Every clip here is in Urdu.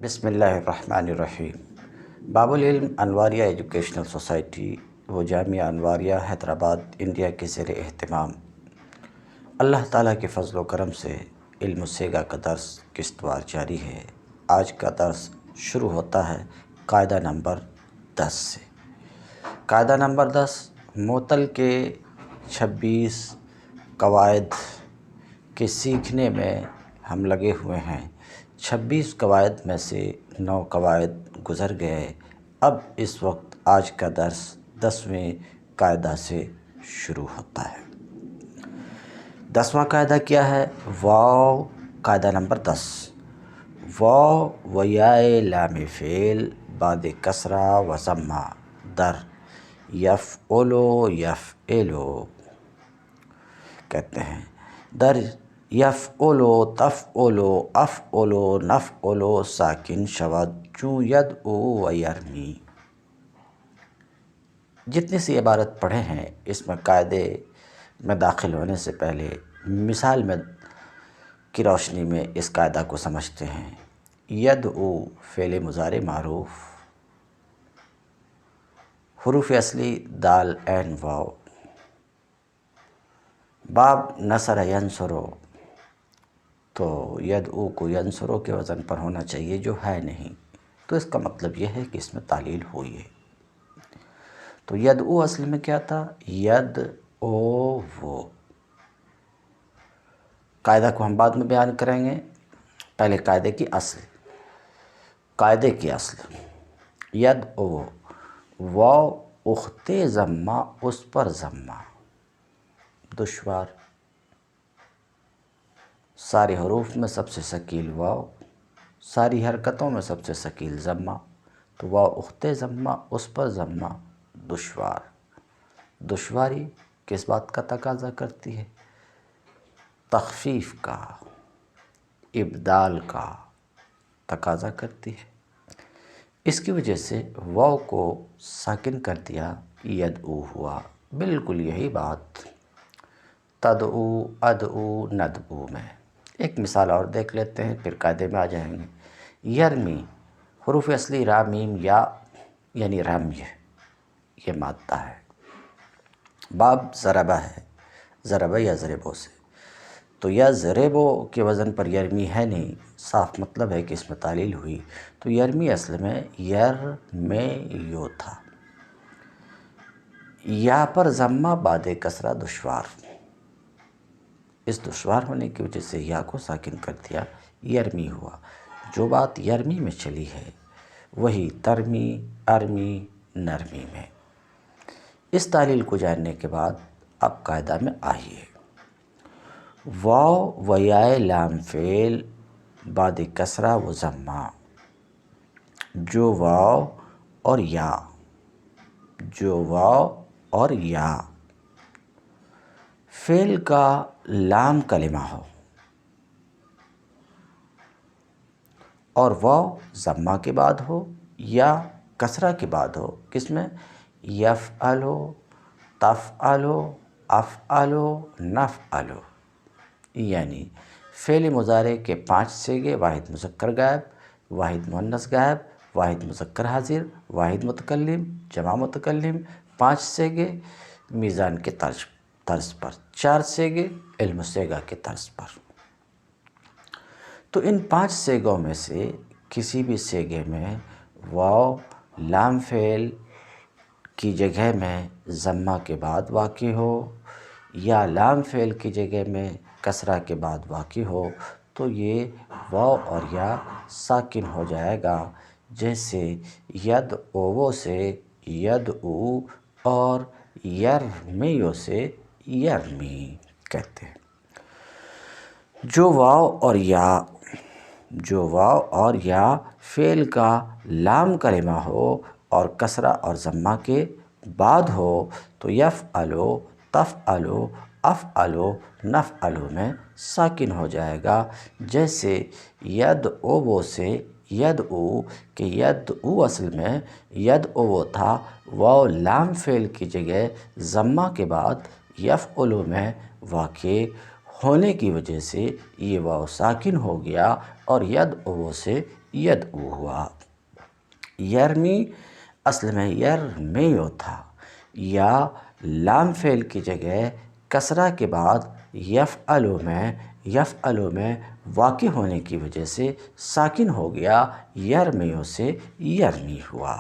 بسم اللہ الرحمن الرحیم۔ باب العلم انواریہ ایجوکیشنل سوسائٹی و جامعہ انواریہ حیدرآباد انڈیا کے زیر اہتمام اللہ تعالیٰ کے فضل و کرم سے علم السیگا کا درس قسط وار جاری ہے۔ آج کا درس شروع ہوتا ہے قاعدہ نمبر 10 سے۔ قاعدہ نمبر 10 معطل کے 26 قواعد کے سیکھنے میں ہم لگے ہوئے ہیں۔ 26 قواعد میں سے 9 قواعد گزر گئے۔ اب اس وقت آج کا درس 10ویں قاعدہ سے شروع ہوتا ہے۔ 10واں قاعدہ کیا ہے؟ واو۔ قاعدہ نمبر 10 واو و یائے لام فعل بعد کسرہ و ضمہ در یفعلو یفعلو کہتے ہیں۔ در یفعلو تفعلو افعلو نفعلو ساکن شود چون یدعو و یرمی۔ جتنی سی عبارت پڑھے ہیں اس میں قاعدے میں داخل ہونے سے پہلے مثال میں کی روشنی میں اس قاعدہ کو سمجھتے ہیں۔ یدعو فعل مضارع معروف، حروف اصلی دال عین واو۔ باب نصر ینصرو، تو یدعو کو ینصرو کے وزن پر ہونا چاہیے جو ہے نہیں، تو اس کا مطلب یہ ہے کہ اس میں تعلیل ہوئی ہے۔ تو یدعو اصل میں کیا تھا؟ یدعو وہ۔ قاعدہ کو ہم بعد میں بیان کریں گے، پہلے قاعدے کی اصل۔ قاعدے کی اصل یدعو واو اخت ضمہ اس پر ضمہ دشوار، سارے حروف میں سب سے ثقیل واو، ساری حرکتوں میں سب سے ثقیل ضمہ، تو واو اخت ضمہ اس پر ضمہ دشوار۔ دشواری کس بات کا تقاضا کرتی ہے؟ تخفیف کا، ابدال کا تقاضا کرتی ہے۔ اس کی وجہ سے واو کو ساکن کر دیا، یدعو ہوا۔ بالکل یہی بات تدعو ادعو ندعو میں۔ ایک مثال اور دیکھ لیتے ہیں پھر قاعدے میں آ جائیں گے۔ یرمی حروف اصلی را میم یا یعنی رمی، یہ مادہ ہے۔ باب ضربہ ہے، ضربہ یا ضربوں سے، تو یا ضربو کے وزن پر یرمی ہے نہیں، صاف مطلب ہے کہ اس میں تعلیل ہوئی۔ تو یرمی اصل میں یرمیو تھا۔ یا پر ضمہ بعد کسرہ دشوار، اس دشوار ہونے کی وجہ سے یا کو ساکن کر دیا، یرمی ہوا۔ جو بات یرمی میں چلی ہے وہی ترمی ارمی نرمی میں۔ اس تعلیل کو جاننے کے بعد اب قاعدہ میں آئیے۔ واو و یائے لام فعل بعد کسرہ و ضمہ، جو واو اور یا، جو واو اور یا فعل کا لام کلمہ ہو اور واو ضمہ کے بعد ہو یا کسرہ کے بعد ہو، کس میں؟ یفعلو تفعلو افعلو نفعلو، یعنی فعل مضارع کے 5 صیغے، واحد مذکر غائب، واحد مؤنث غائب، واحد مذکر حاضر، واحد متکلم، جمع متکلم، 5 صیغے میزان کے طرز پر، 4 صیغے علم السیگا کے طرز پر۔ تو ان 5 صیغوں میں سے کسی بھی صیغے میں واو لام فعل کی جگہ میں ضمہ کے بعد واقع ہو یا لام فعل کی جگہ میں کسرہ کے بعد واقع ہو تو یہ واو اور یا ساکن ہو جائے گا، جیسے یدعو سے یدعو اور یرمیو سے یرمی کہتے ہیں۔ جو واو اور یا فعل کا لام کلمہ ہو اور کسرہ اور ضمہ کے بعد ہو تو یفعلو تفعلو افعلو نفعلو میں ساکن ہو جائے گا، جیسے یدعو سے یدعو کہ یدعو اصل میں یدعو تھا، واو لام فعل کی جگہ ضمہ کے بعد یفعلو میں واقع ہونے کی وجہ سے یہ واو ساکن ہو گیا اور یدعو سے یدعو ہوا۔ یرمی اصل میں یرمیو تھا، یا لام فعل کی جگہ کسرہ کے بعد یفعلو میں واقع ہونے کی وجہ سے ساکن ہو گیا، یرمیو سے یرمی ہوا۔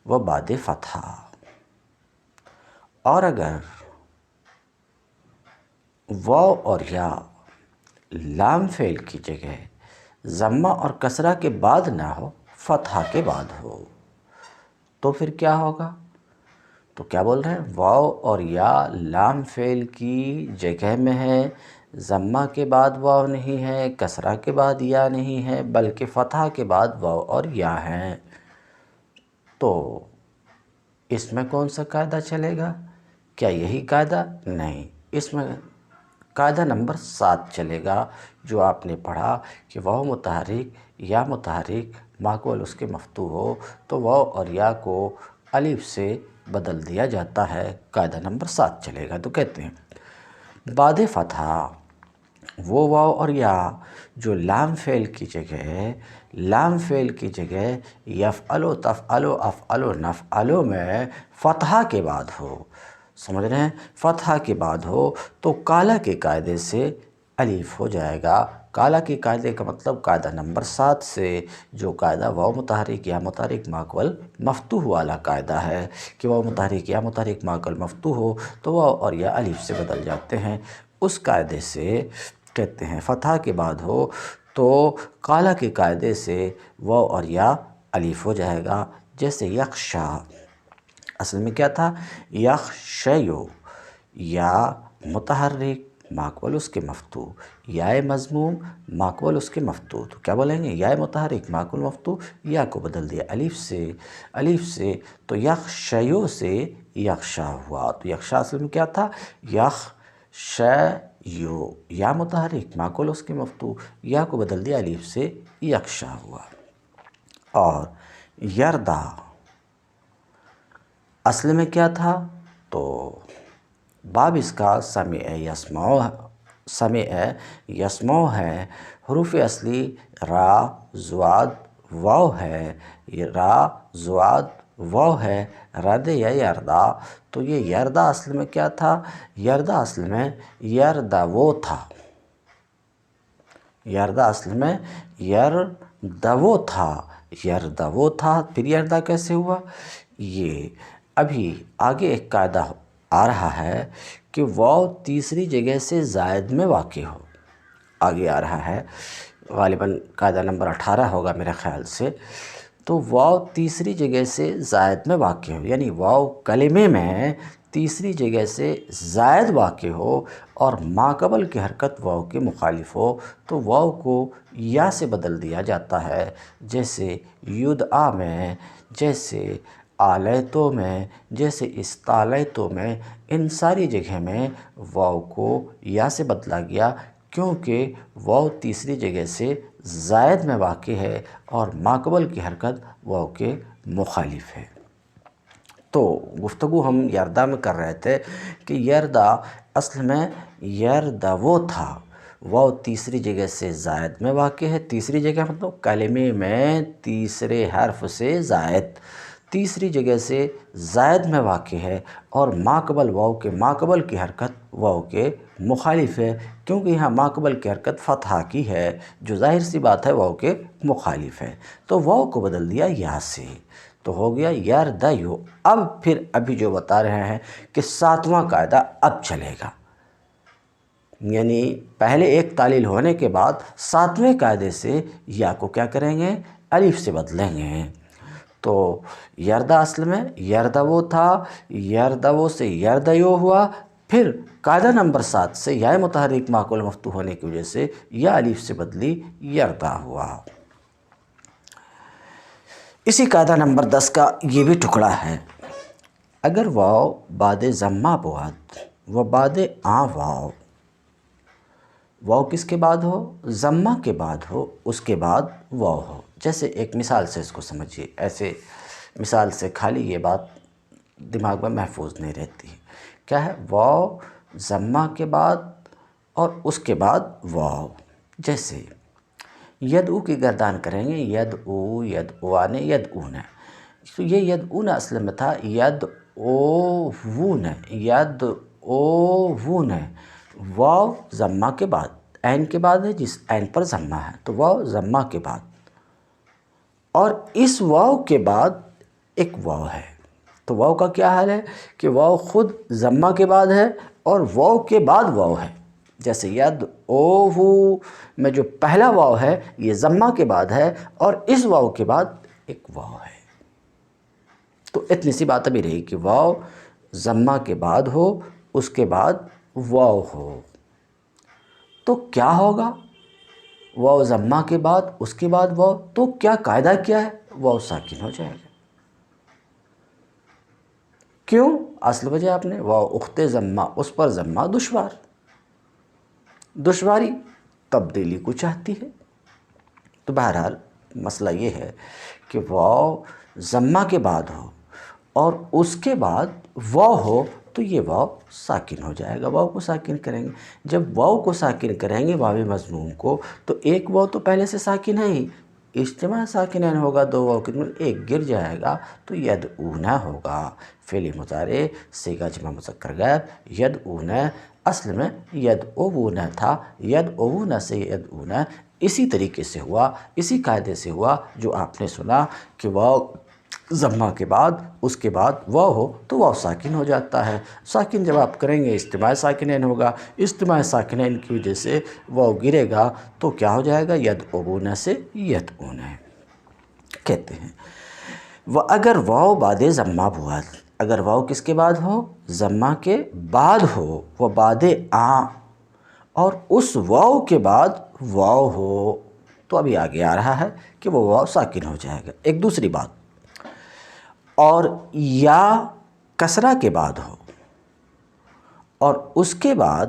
وہ بعد فتحہ، اور اگر واو اور یا لام فعل کی جگہ ضمہ اور کسرہ کے بعد نہ ہو، فتحہ کے بعد ہو، تو پھر کیا ہوگا؟ تو کیا بول رہے ہیں؟ واو اور یا لام فعل کی جگہ میں ہے، ضمہ کے بعد واو نہیں ہے، کسرہ کے بعد یا نہیں ہے، بلکہ فتحہ کے بعد واو اور یا ہیں، تو اس میں کون سا قاعدہ چلے گا؟ کیا یہی قاعدہ؟ نہیں، اس میں قاعدہ نمبر 7 چلے گا، جو آپ نے پڑھا کہ واو متحرک یا متحرک ماقبل اس کے مفتوح ہو تو واو اور یا کو الف سے بدل دیا جاتا ہے۔ قاعدہ نمبر 7 چلے گا، تو کہتے ہیں بعد فتحہ وہ واو اور یا جو لام فعل کی جگہ یفعلو تفعلو افعلو نفعلو میں فتحہ کے بعد ہو، سمجھ رہے ہیں؟ فتحہ کے بعد ہو تو کالا کے قاعدے سے الف ہو جائے گا۔ کالا کے قاعدے کا مطلب قاعدہ نمبر 7 سے جو قاعدہ واو متحرک یا متحرک ماقبل مفتوح والا قاعدہ ہے کہ واو متحرک یا متحرک ماقبل مفتوح ہو تو واو اور یا الف سے بدل جاتے ہیں، اس قاعدے سے کہتے ہیں فتحہ کے بعد ہو تو کالا کے قاعدے سے واو اور یا الف ہو جائے گا۔ جیسے یخشا، اصل میں کیا تھا؟ یخشیو، یا متحرک ماقبل اس کے مفتوح، یا مضموم ماقبل اس کے مفتوح، تو کیا بولیں گے؟ یا متحرک ماقبل مفتوح، یا کو بدل دیا الف سے تو یخشیو سے یخشا ہوا۔ تو یخشا اصل میں کیا تھا؟ یخشیو، یا متحرک ماقبل اس کے مفتوح، یا کو بدل دیا الف سے یخشا ہوا۔ اور یردا اصل میں کیا تھا؟ تو باب اس کا سمع یسمع ہے، حروف اصلی را زواد واو ہے، رد یا یردا، تو یہ یردا اصل میں کیا تھا؟ یردا اصل میں یردو تھا، یردو تھا، پھر یردا کیسے ہوا؟ یہ ابھی آگے ایک قاعدہ آ رہا ہے کہ واو تیسری جگہ سے زائد میں واقع ہو، آگے آ رہا ہے، غالباً قاعدہ نمبر 18 ہوگا میرے خیال سے۔ تو واو تیسری جگہ سے زائد میں واقع ہو، یعنی واو کلمے میں تیسری جگہ سے زائد واقع ہو اور ماقبل کی حرکت واو کے مخالف ہو تو واو کو یا سے بدل دیا جاتا ہے، جیسے یدعا میں، جیسے آلیتو میں، جیسے استالیتو میں، ان ساری جگہ میں واو کو یا سے بدلا گیا، کیونکہ واو تیسری جگہ سے زائد میں واقع ہے اور ماقبل کی حرکت واو کے مخالف ہے۔ تو گفتگو ہم یردا میں کر رہے تھے کہ یردا اصل میں یردو تھا، واو تیسری جگہ سے زائد میں واقع ہے، تیسری جگہ مطلب کلمے میں تیسرے حرف سے زائد، تیسری جگہ سے زائد میں واقع ہے اور ماقبل واو کے ماقبل کی حرکت واو کے مخالف ہے، کیونکہ یہاں ماقبل کی حرکت فتحہ کی ہے جو ظاہر سی بات ہے واو کے مخالف ہے، تو واو کو بدل دیا یا سے، تو ہو گیا یردیو۔ اب پھر ابھی جو بتا رہے ہیں کہ 7واں قاعدہ اب چلے گا، یعنی پہلے ایک تعلیل ہونے کے بعد 7ویں قاعدے سے یا کو کیا کریں گے؟ الف سے بدلیں گے۔ تو یردا اصل میں یردو تھا، یردو سے یردیو ہوا، پھر قاعدہ نمبر 7 سے یا متحرک ماقبل مفتوح ہونے کی وجہ سے یا الف سے بدلی یردا ہوا۔ اسی قاعدہ نمبر 10 کا یہ بھی ٹکڑا ہے، اگر واو بعد ضمہ بود و بعد واو کس کے بعد ہو؟ ضمہ کے بعد ہو، اس کے بعد واو ہو۔ جیسے ایک مثال سے اس کو سمجھیے، ایسے مثال سے خالی یہ بات دماغ میں محفوظ نہیں رہتی، کیا ہے؟ واو ضمہ کے بعد اور اس کے بعد واو، جیسے ید او کی گردان کریں گے، ید او، ید اوان، ید اون. تو یہ ید اون اصل میں تھا ید او وون، ید او وون. واو ضمہ کے بعد، عین کے بعد ہے، جس عین پر ضمہ ہے، تو واو ضمہ کے بعد، اور اس واو کے بعد ایک واو ہے. تو واو کا کیا حال ہے کہ واو خود ضمہ کے بعد ہے اور واو کے بعد واو ہے. جیسے ید او ہو میں جو پہلا واو ہے یہ ضمہ کے بعد ہے اور اس واو کے بعد ایک واو ہے. تو اتنی سی بات ابھی رہی کہ واو ضمہ کے بعد ہو، اس کے بعد واو ہو، تو کیا ہوگا؟ واو ضمہ کے بعد، اس کے بعد واو، تو کیا قاعدہ کیا ہے؟ واو ساکن ہو جائے گا. کیوں؟ اصل وجہ آپ نے واو اخت ضمہ، اس پر ضمہ دشواری تبدیلی کو چاہتی ہے. تو بہرحال مسئلہ یہ ہے کہ واو ضمہ کے بعد ہو اور اس کے بعد واو ہو تو یہ واو ساکن ہو جائے گا. واو کو ساکن کریں گے. جب واو کو ساکن کریں گے واو مضموم کو، تو ایک واو تو پہلے سے ساکن ہے ہی، اجتماع ساکنین ہوگا، دو واو کے درمیان ایک گر جائے گا تو ید اونا ہوگا. فعل مضارع صیغہ جمع مذکر غائب ید اونا، اصل میں ید اونا تھا، ید اونا سے ید اونا. اسی طریقے سے ہوا، اسی قاعدے سے ہوا جو آپ نے سنا کہ واو ضمہ کے بعد، اس کے بعد واو ہو تو واو ساکن ہو جاتا ہے. ساکن جب آپ کریں گے اجتماع ساکنین ہوگا، اجتماع ساکنین کی وجہ سے واو گرے گا تو کیا ہو جائے گا؟ ید اونا سے ید اونا. کہتے ہیں وہ اگر واو بعد ضمہ بواد، اگر واو کس کے بعد ہو؟ ضمہ کے بعد ہو. وہ بعد آ، اور اس واو کے بعد واو ہو، تو ابھی آگے آ رہا ہے کہ وہ واو ساکن ہو جائے گا. ایک دوسری بات، اور یا کسرہ کے بعد ہو اور اس کے بعد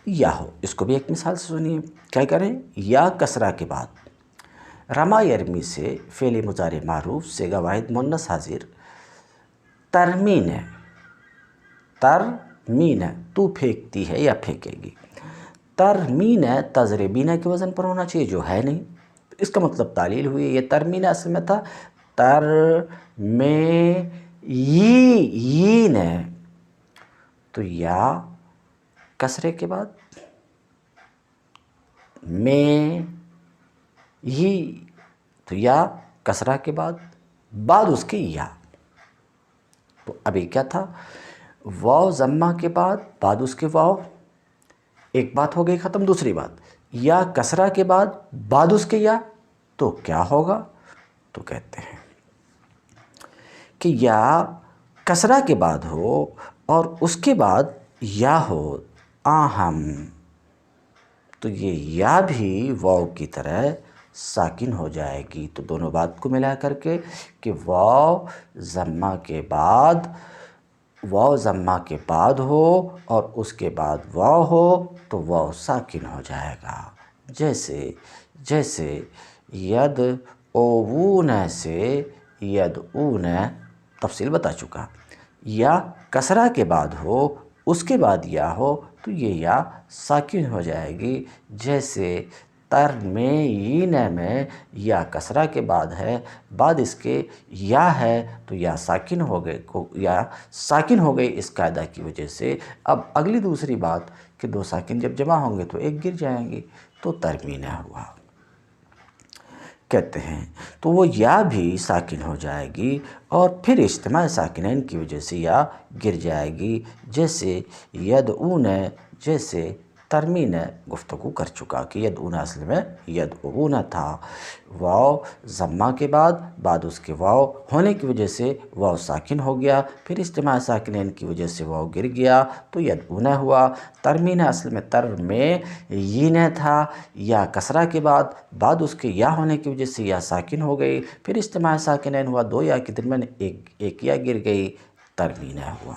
یا ہو. اس کو بھی ایک مثال سے سنیے. کیا کریں؟ یا کسرہ کے بعد رما یرمی سے فعل مضارع معروف صیغہ واحد مؤنث حاضر ترمین ہے، ترمین ہے، تو پھینکتی ہے یا پھینکے گی. ترمین ہے تضربین کے وزن پر ہونا چاہیے جو ہے نہیں. اس کا مطلب تعلیل ہوئی. یہ ترمین اصل میں تھا ترمین ہے، تو یا کسرے کے بعد میں ہی، تو یا کسرہ کے بعد اس کے یا. تو ابھی کیا تھا؟ واو ضمہ کے بعد اس کے واو، ایک بات ہو گئی ختم. دوسری بات، یا کسرہ کے بعد اس کے یا، تو کیا ہوگا؟ تو کہتے ہیں کہ یا کسرہ کے بعد ہو اور اس کے بعد یا ہو آہم، تو یہ یا بھی واو کی طرح ساکن ہو جائے گی. تو دونوں بات کو ملا کر کے کہ واو ضمہ کے بعد ہو اور اس کے بعد واو ہو تو واو ساکن ہو جائے گا. جیسے ید اوون سے ید اون، تفصیل بتا چکا. یا کسرہ کے بعد ہو، اس کے بعد یا ہو تو یہ یا ساکن ہو جائے گی. جیسے ترمین میں یا کسرہ کے بعد ہے، بعد اس کے یا ہے تو یا ساکن ہو گئی اس قاعدہ کی وجہ سے. اب اگلی دوسری بات کہ دو ساکن جب جمع ہوں گے تو ایک گر جائیں گے، تو ترمینہ ہوا. کہتے ہیں تو وہ یا بھی ساکن ہو جائے گی اور پھر اجتماع ساکنین کی وجہ سے یا گر جائے گی. جیسے ید اون، جیسے ترمین گفتگو کر چکا کہ ید اون اصل میں ید اون تھا. واو ضمہ کے بعد اس کے واو ہونے کی وجہ سے واو ساکن ہو گیا، پھر اجتماع ساکنین کی وجہ سے واو گر گیا تو ید اون ہوا. ترمین اصل میں ترمین تھا، یا کسرہ کے بعد اس کے یا ہونے کی وجہ سے یا ساکن ہو گئی، پھر اجتماع ساکنین ہوا، دو یا کے درمیان ایک یا گر گئی، ترمین ہوا.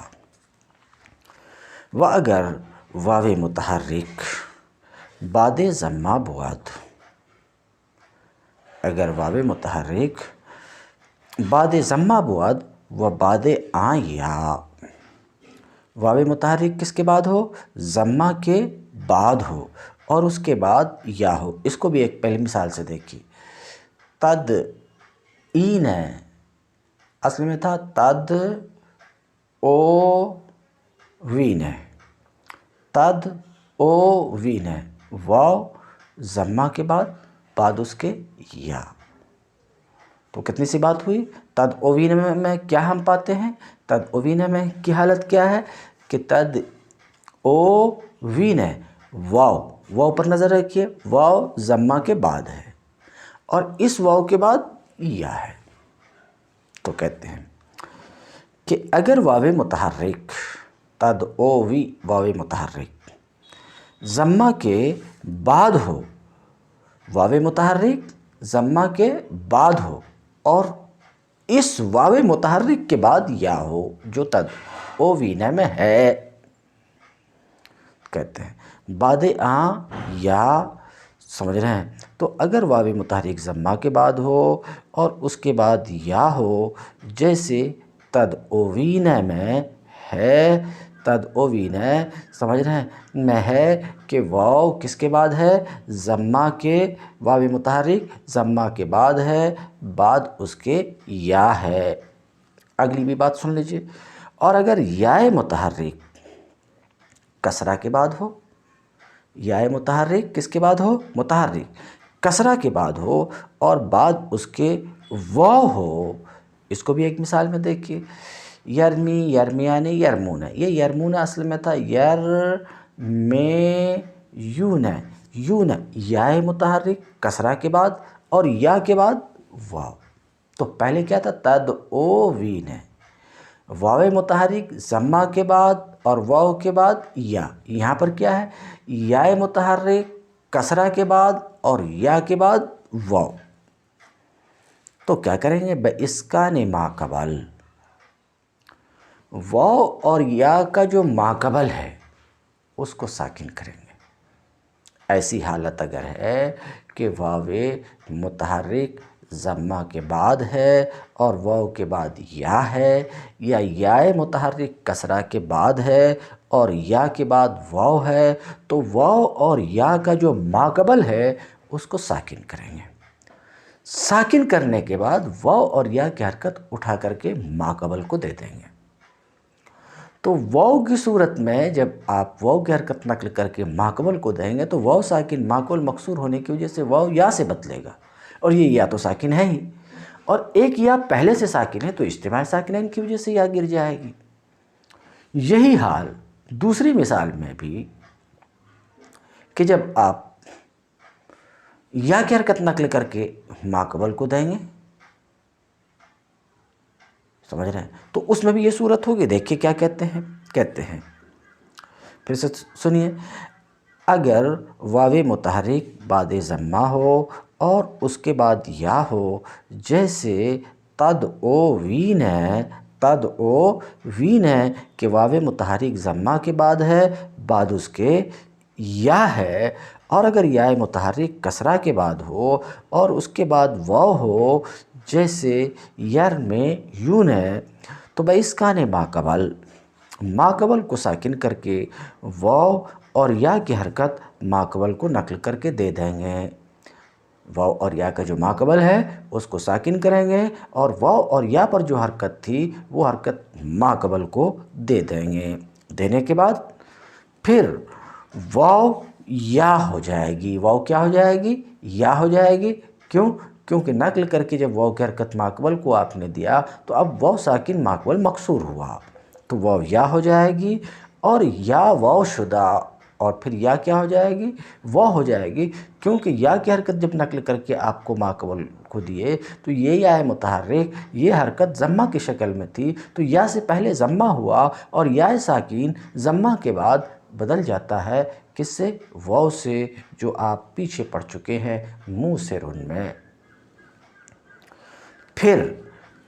و اگر واو متحرک بعد ضمہ بواد، اگر واو متحرک بعد ضمہ بواد و بعد آ یا، واو متحرک کس کے بعد ہو؟ ضمہ کے بعد ہو اور اس کے بعد یا ہو. اس کو بھی ایک پہلی مثال سے دیکھیے. تد این ہے، اصل میں تھا تد او وین ہے. تد او وین ہے، واو ضمہ کے بعد اس کے یا. تو کتنی سی بات ہوئی؟ تد او وین میں کیا ہم پاتے ہیں؟ تد او وین میں کی حالت کیا ہے کہ تد او وین ہے، واو پر نظر رکھیے، واو ضمہ کے بعد ہے اور اس واو کے بعد یا ہے. تو کہتے ہیں کہ اگر واو متحرک تد او وی واو متحرک ضمہ کے بعد ہو، واو متحرک ضمہ کے بعد ہو اور اس واو متحرک کے بعد یا ہو جو تد او وین میں ہے، کہتے ہیں بعد یا. سمجھ رہے ہیں؟ تو اگر واو متحرک ضمہ کے بعد ہو اور اس کے بعد یا ہو، جیسے تد او وین میں ہے، تد او وین سمجھ رہے ہیں میں ہے کہ واو کس کے بعد ہے؟ ضمہ کے، واو متحرک ضمہ کے بعد ہے، بعد اس کے یا ہے. اگلی بھی بات سن لیجئے. اور اگر یا متحرک کسرہ کے بعد ہو، یا متحرک کس کے بعد ہو؟ متحرک کسرہ کے بعد ہو اور بعد اس کے واو ہو. اس کو بھی ایک مثال میں دیکھیے. یرمی، یرمیانی، یرمون. یہ یرمون اصل میں تھا یرمیون، یون یا متحرک کسرہ کے بعد اور یا کے بعد واو. تو پہلے کیا تھا؟ تد او وین ہے، واو متحرک ضمہ کے بعد اور واو کے بعد یا. یہاں پر کیا ہے؟ یا متحرک کسرہ کے بعد اور یا کے بعد واو. تو کیا کریں گے؟ بِإِسْكَانِ مَا قَبَل، واو اور یا کا جو ما قبل ہے اس کو ساکن کریں گے. ایسی حالت اگر ہے کہ واو متحرک ضمہ کے بعد ہے اور واو کے بعد یا ہے، یا متحرک کسرہ کے بعد ہے اور یا کے بعد واو ہے، تو واو اور یا کا جو ما قبل ہے اس کو ساکن کریں گے. ساکن کرنے کے بعد واو اور یا کی حرکت اٹھا کر کے ما قبل کو دے دیں گے. تو واو کی صورت میں جب آپ واو کی حرکت نقل کر کے ما قبل کو دیں گے تو واو ساکن ما قبل مکسور ہونے کی وجہ سے واو یا سے بدلے گا، اور یہ یا تو ساکن ہے ہی، اور ایک یا پہلے سے ساکن ہے تو اجتماع ساکنین کی وجہ سے یا گر جائے گی. یہی حال دوسری مثال میں بھی کہ جب آپ یا کی حرکت نقل کر کے ما قبل کو دیں گے، سمجھ رہے ہیں؟ تو اس میں بھی یہ صورت ہوگی. دیکھیے کیا کہتے ہیں. کہتے ہیں پھر سے سنیے. اگر واو متحرک بعد ضمہ ہو اور اس کے بعد یا ہو، جیسے تد او وین ہے، تد او وین ہے کہ واو متحرک ضمہ کے بعد ہے، بعد اس کے یا ہے. اور اگر یا متحرک کسرہ کے بعد ہو اور اس کے بعد واو ہو، جیسے یرمیون ہے، تو بِإِسْكَانِ مَا قَبَل، ما قبل کو ساکن کر کے واو اور یا کی حرکت ما قبل کو نقل کر کے دے دیں گے. واو اور یا کا جو ما قبل ہے اس کو ساکن کریں گے اور واو اور یا پر جو حرکت تھی وہ حرکت ما قبل کو دے دیں گے. دینے کے بعد پھر واو یا ہو جائے گی. واو کیا ہو جائے گی؟ یا ہو جائے گی. کیوں؟ کیونکہ نقل کر کے جب واو کی حرکت ما قبل کو آپ نے دیا تو اب واو ساکن ما قبل مکسور ہوا، تو واو یا ہو جائے گی اور یا واو شدہ، اور پھر یا کیا ہو جائے گی؟ واو ہو جائے گی. کیونکہ یا کی حرکت جب نقل کر کے آپ کو ما قبل کو دیے تو یہ یا متحرک یہ حرکت ضمہ کی شکل میں تھی، تو یا سے پہلے ضمہ ہوا اور یا ساکین ضمہ کے بعد بدل جاتا ہے کس سے؟ واو سے، جو آپ پیچھے پڑھ چکے ہیں موسرن میں. پھر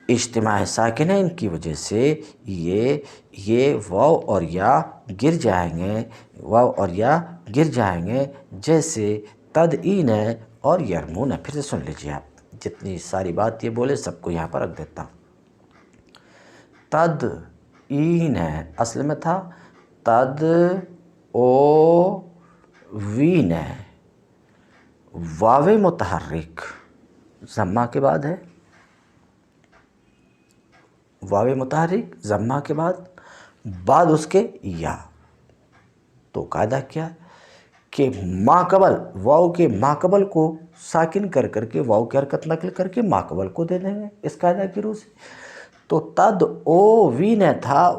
اجتماع ساکنین کی وجہ سے یہ واو اور یا گر جائیں گے، واو اور یا گر جائیں گے، جیسے تدعین اور یرمون. پھر سے سن لیجیے. آپ جتنی ساری بات یہ بولے سب کو یہاں پر رکھ دیتا ہوں. تدعین اصل میں تھا تد او وین ہے، واو متحرک ضمہ کے بعد ہے، واو متحرک ضمہ کے بعد اس کے یا، تو قاعدہ کیا کہ ماقبل واو کے ماقبل کو ساکن کر کے واو کی حرکت نقل کر کے ماقبل کو دے دیں گے اس قاعدہ کی روح سے۔ تو تد او وی نے تھا،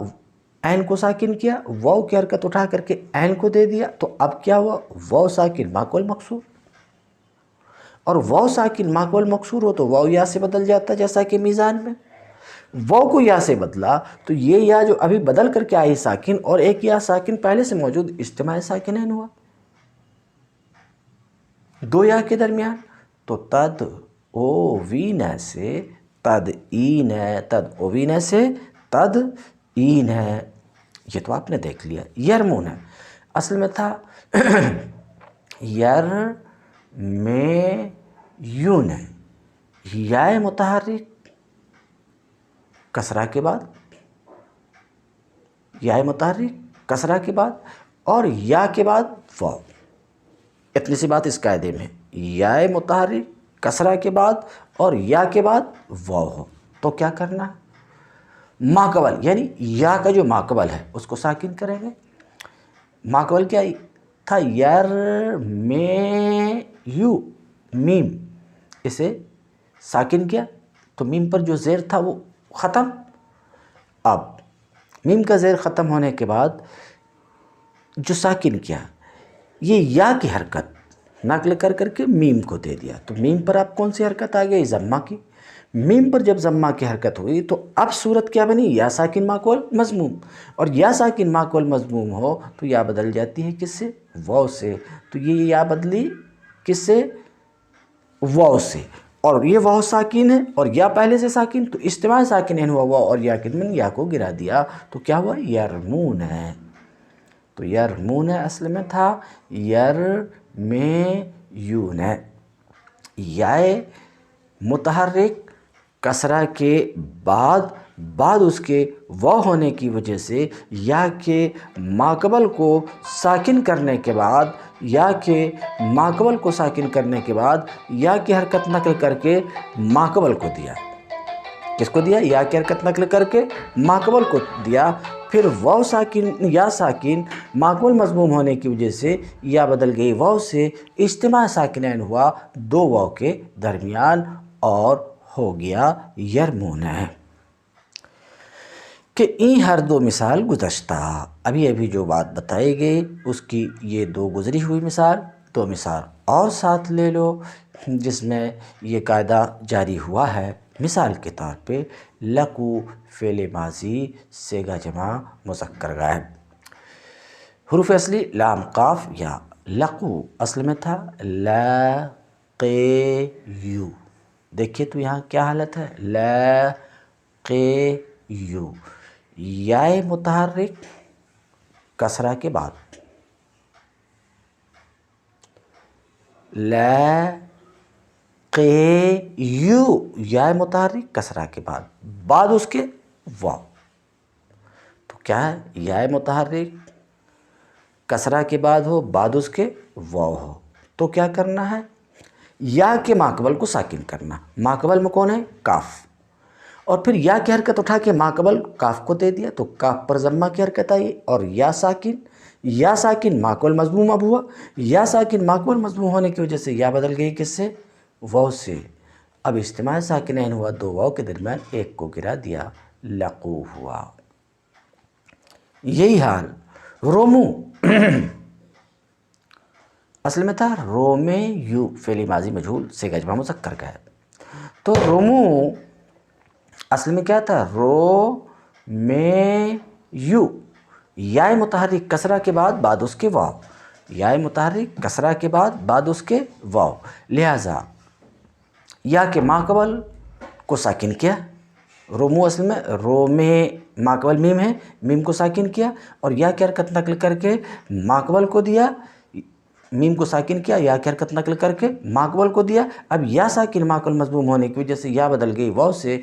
عین کو ساکن کیا، واو کی حرکت اٹھا کر کے عین کو دے دیا، تو اب کیا ہوا، واو ساکن ماقبل مکسور، اور واو ساکن ماقبل مکسور ہو تو واو یا سے بدل جاتا، جیسا کہ میزان میں واو کو یا سے بدلا، تو یہ یا جو ابھی بدل کر کے آئی ساکن، اور ایک یا ساکن پہلے سے موجود اجتماع ساکنین ہوا دو یا کے درمیان، تو تد او وین سے تد این ہے، تد او وین سے تد این ہے، یہ تو آپ نے دیکھ لیا۔ یرمون ہے، اصل میں تھا یر میں یون ہے، یا متحرک کسرہ کے بعد، یا متحرک کسرہ کے بعد، اور یا کے بعد واو، اتنی سی بات اس قاعدے میں، یا متحرک کسرہ کے بعد اور یا کے بعد واو ہو تو کیا کرنا ہے، ماقبل یعنی یا کا جو ماقبل ہے اس کو ساکن کریں گے۔ ماقبل کیا تھا، یر میں یو، میم، اسے ساکن کیا تو میم پر جو زیر تھا وہ ختم، اب میم کا زیر ختم ہونے کے بعد جو ساکن کیا، یہ یا کی حرکت نقل کر کے میم کو دے دیا، تو میم پر اب کون سی حرکت آ گئی، ضمہ کی، میم پر جب ضمہ کی حرکت ہوئی تو اب صورت کیا بنی، یا ساکن ماقبل مضموم، اور یا ساکن ماقبل مضموم ہو تو یا بدل جاتی ہے کس سے، واو سے، تو یہ یا بدلی کس سے، واو سے، اور یہ واو ساکن ہے اور یا پہلے سے ساکن، تو اجتماع ساکنین ہوا واو اور یا کے درمیان، یا کو گرا دیا تو کیا ہوا، یرمون ہے، تو یرمون ہے اصل میں تھا یر میں یون ہے، یا متحرک کسرہ کے بعد اس کے واو ہونے کی وجہ سے یا کے ماقبل کو ساکن کرنے کے بعد، یا کے ماقبل کو ساکن کرنے کے بعد یا کی حرکت نقل کر کے ماقبل کو دیا، کس کو دیا، یا کی حرکت نقل کر کے ماقبل کو دیا، پھر واو ساکن یا ساکن ماقبل مضموم ہونے کی وجہ سے یا بدل گئی واو سے، اجتماع ساکنین ہوا دو واو کے درمیان اور ہو گیا یرمون ہے۔ کہ این ہر دو مثال گزشتہ، ابھی جو بات بتائی گئی اس کی یہ دو گزری ہوئی مثال، دو مثال اور ساتھ لے لو جس میں یہ قاعدہ جاری ہوا ہے۔ مثال کے طور پہ لقو فعل ماضی صیغہ جمع مذکر غائب، حروف اصلی لام قاف یا، لقو اصل میں تھا لاقیو، دیکھیے تو یہاں کیا حالت ہے، لاقیو، یا متحرک کسرہ کے بعد، لاقیو، یا متحرک کسرہ کے بعد اس کے واو، تو کیا ہے، یا متحرک کسرہ کے بعد ہو، بعد اس کے واو ہو، تو کیا کرنا ہے، یا کے ماقبل کو ساکن کرنا، ماقبل میں کون ہے، کاف، اور پھر یا کی حرکت اٹھا کے ماقبل کاف کو دے دیا تو کاف پر ضمہ کی حرکت آئی، اور یا ساکن ماقبل مضموم اب ہوا، یا ساکن ماقبل مضموم ہونے کی وجہ سے یا بدل گئی کس سے، واو سے، اب اجتماع ساکنین ہوا دو واو کے درمیان، ایک کو گرا دیا، لقو ہوا۔ یہی حال رومو اصل میں تھا رومے یو، فعل ماضی مجہول صیغہ جمع مذکر کا ہے، تو رومو اصل میں کیا تھا، رو میں یو، یا متحرک کسرہ کے بعد اس کے واو، یا متحرک کسرہ کے بعد اس کے واو، لہٰذا یا کے ماقبل کو ساکن کیا، رومو اصل میں رو میں ماقبل میم ہے، میم کو ساکن کیا اور یا کی حرکت نقل کر کے ماقبل کو دیا، میم کو ساکن کیا، یا کی حرکت نقل کر کے ماقبل کو دیا، اب یا ساکن ماقبل مضموم ہونے کی وجہ سے یا بدل گئی واو سے،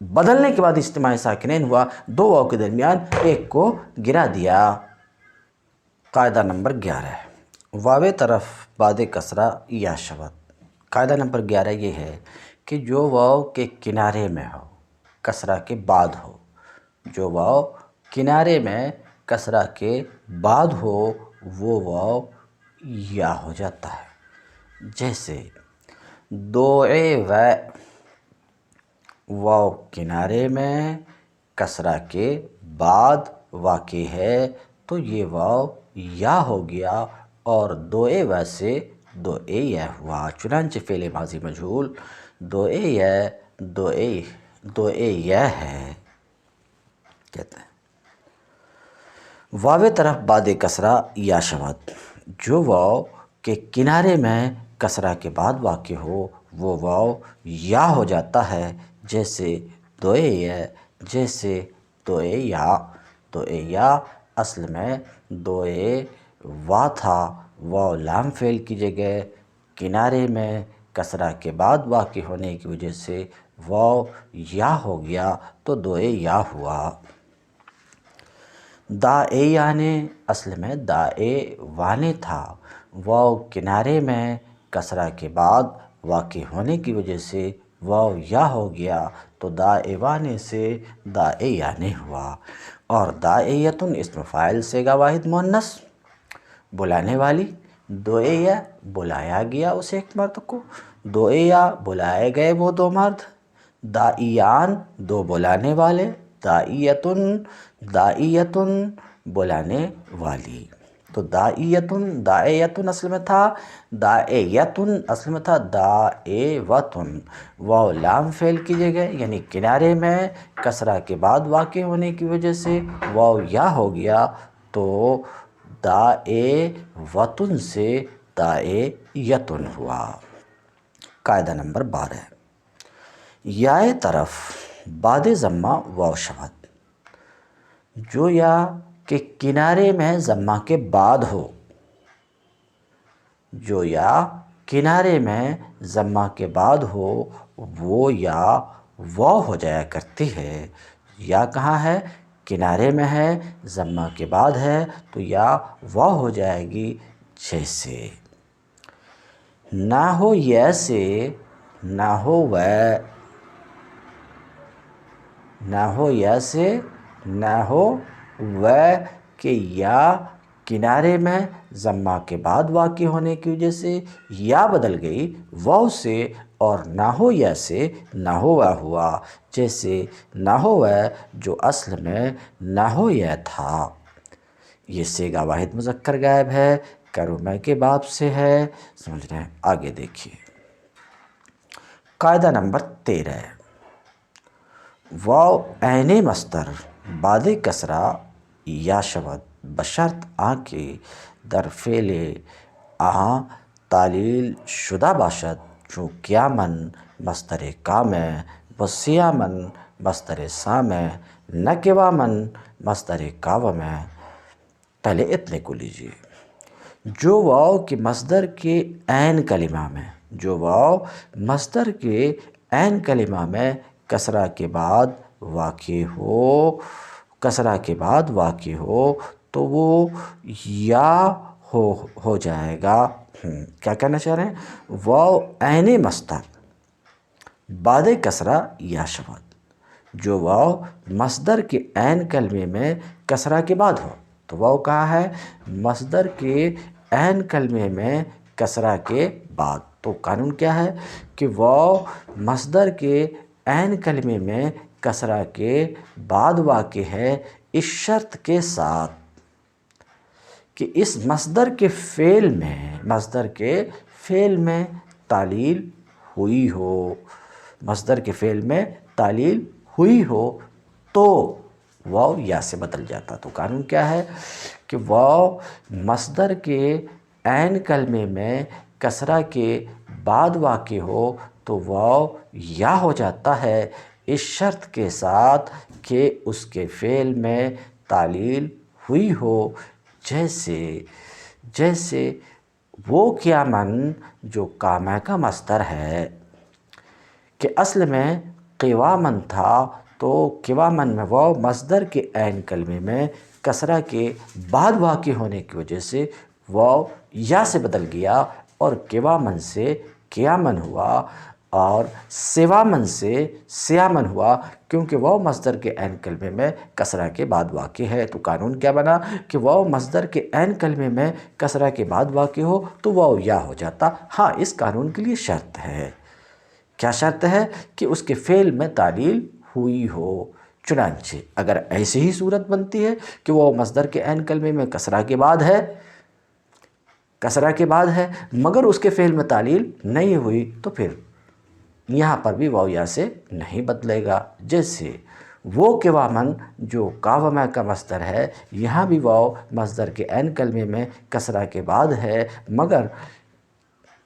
بدلنے کے بعد اجتماع ساکنین ہوا دو واو کے درمیان، ایک کو گرا دیا، قاعدہ نمبر 11 ہے۔ واو طرف بعد کسرہ یا شبد۔ قاعدہ نمبر 11 یہ ہے کہ جو واو کے کنارے میں ہو، کسرہ کے بعد ہو، جو واو کنارے میں کسرہ کے بعد ہو وہ واو یا ہو جاتا ہے۔ جیسے دوئے واو کنارے میں کسرہ کے بعد واقع ہے تو یہ واو یا ہو گیا اور دوئے سے دوئے یا ہوا۔ چنانچہ فعل ماضی مجہول دوئے یا ہے کہتے ہیں۔ واو طرف بعد کسرہ یا شبد۔ جو واو کے کنارے میں کسرہ کے بعد واقع ہو وہ واو یا ہو جاتا ہے۔ جیسے دوئے یا اصل میں دوئے وا تھا، واو لام فعل کی جگہ کنارے میں کسرہ کے بعد واقع ہونے کی وجہ سے واو یا ہو گیا تو دوئے یا ہوا۔ دائے یانے اصل میں دائے وانے تھا، واو کنارے میں کسرہ کے بعد واقع ہونے کی وجہ سے واو یا ہو گیا تو دائے وانے سے دائے یانے ہوا۔ اور دائیتن اسم فاعل صیغہ واحد مؤنث بلانے والی، دوئے یا بلایا گیا اس ایک مرد کو، دوئے یا بلائے گئے وہ دو مرد، دائیان دو بلانے والے، دائیتن بلانے والی۔ تو دائیتن اصل میں تھا دائیوتن، واو لام فعل کی جگہ یعنی کنارے میں کسرہ کے بعد واقع ہونے کی وجہ سے واو یا ہو گیا تو دائیوتن سے دائیتن ہوا۔ قاعدہ نمبر 12 یائے طرف بعد ضمہ واو شبد۔ جو یا کے کنارے میں ضمہ کے بعد ہو، جو یا کنارے میں ضمہ کے بعد ہو وہ یا واو ہو جایا کرتی ہے۔ یا کہاں ہے؟ کنارے میں ہے، ضمہ کے بعد ہے تو یا واو ہو جائے گی۔ جیسے نہ ہو یا سے نہ ہو کہ یا کنارے میں ضمہ کے بعد واقع ہونے کی وجہ سے یا بدل گئی واو سے اور نہ ہو یا سے نہ ہو ہوا۔ جیسے نہ ہو جو اصل میں نہ ہو یا تھا، یہ صیغہ واحد مذکر غائب ہے، کرومہ کے باب سے ہے، سمجھ رہے ہیں؟ آگے دیکھیے قاعدہ نمبر 13 واو عین مصدر بعد کسرہ یا شبد بشرط آنکہ در فعل تعلیل شدہ باشد، چون قیاماً مصدر قام و صیاماً مصدر صام نہ قواماً مصدر قاوم۔ پہلے اتنے کو لیجیے۔ جو واو کے مصدر کے عین کلمہ میں کسرہ کے بعد واقع ہو تو وہ یا ہو جائے گا۔ کیا کہنا چاہ رہے ہیں؟ واو عین مصدر بعد کسرہ یا شبد، جو واو مصدر کے عین کلمے میں کسرہ کے بعد ہو تو واو کہاں ہے؟ مصدر کے عین کلمے میں کسرہ کے بعد۔ تو قانون کیا ہے کہ واو مصدر کے عین کلمے میں کسرہ کے بعد واقع ہے، اس شرط کے ساتھ کہ اس مصدر کے فعل میں تعلیل ہوئی ہو تو واو یا سے بدل جاتا۔ تو قانون کیا ہے کہ واو مصدر کے عین کلمے میں کسرہ کے بعد واقع ہو تو واو یا ہو جاتا ہے، اس شرط کے ساتھ کہ اس کے فعل میں تعلیل ہوئی ہو۔ جیسے وہ قیاماً جو قامہ کا مصدر ہے کہ اصل میں قواماً تھا تو قواماً میں واو مصدر کے عین کلمے میں کسرہ کے بعد واقع ہونے کی وجہ سے واو یا سے بدل گیا اور قوامن سے قیامن ہوا اور سوامن سے سیامن ہوا، کیونکہ واو مصدر کے عین کلمے میں کسرہ کے بعد واقع ہے۔ تو قانون کیا بنا کہ واو مصدر کے عین کلمے میں کسرہ کے بعد واقع ہو تو واو یا ہو جاتا۔ ہاں، اس قانون کے لیے شرط ہے۔ کیا شرط ہے؟ کہ اس کے فعل میں تعلیل ہوئی ہو۔ چنانچہ اگر ایسی ہی صورت بنتی ہے کہ واو مصدر کے عین کلمے میں کسرہ کے بعد ہے مگر اس کے فعل میں تعلیل نہیں ہوئی تو پھر یہاں پر بھی واو یا سے نہیں بدلے گا۔ جیسے وہ قوامن جو قاومہ کا مصدر ہے، یہاں بھی واو مصدر کے عین کلمے میں کسرہ کے بعد ہے مگر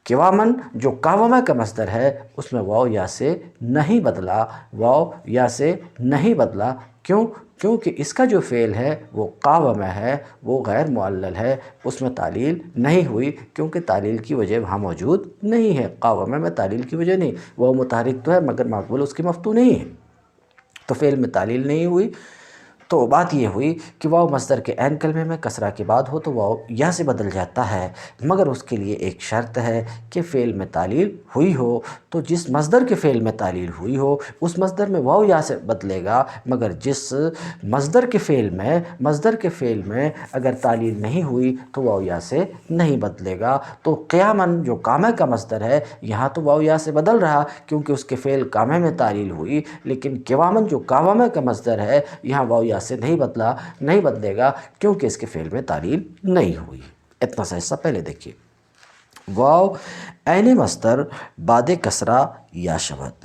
قوامن جو قاومہ کا مصدر ہے اس میں واو یا سے نہیں بدلا، کیونکہ اس کا جو فعل ہے وہ قاومہ ہے، وہ غیر معلل ہے، اس میں تعلیل نہیں ہوئی کیونکہ تعلیل کی وجہ وہاں موجود نہیں ہے۔ قاومہ میں تعلیل کی وجہ نہیں، وہ متحرک تو ہے مگر مقبول اس کی مفتوح نہیں ہے، تو فعل میں تعلیل نہیں ہوئی۔ تو بات یہ ہوئی کہ واو مصدر کے عین کلمے میں کسرہ کے بعد ہو تو واو یا سے بدل جاتا ہے، مگر اس کے لیے ایک شرط ہے کہ فعل میں تعلیل ہوئی ہو۔ تو جس مصدر کے فعل میں تعلیل ہوئی ہو اس مصدر میں واو یا سے بدلے گا، مگر جس مصدر کے فعل میں اگر تعلیل نہیں ہوئی تو واو یا سے نہیں بدلے گا۔ تو قیامن جو قامہ کا مصدر ہے یہاں تو واو یا سے بدل رہا کیونکہ اس کے فعل قامہ میں تعلیل ہوئی، لیکن قوامن جو قاومہ کا مصدر ہے یہاں واو یا سے نہیں بدلے گا کیونکہ اس کے فعل میں تعلیل نہیں ہوئی۔ اتنا سا حصہ پہلے دیکھیے۔ واو عین مصدر بعد کسرہ یا شبد،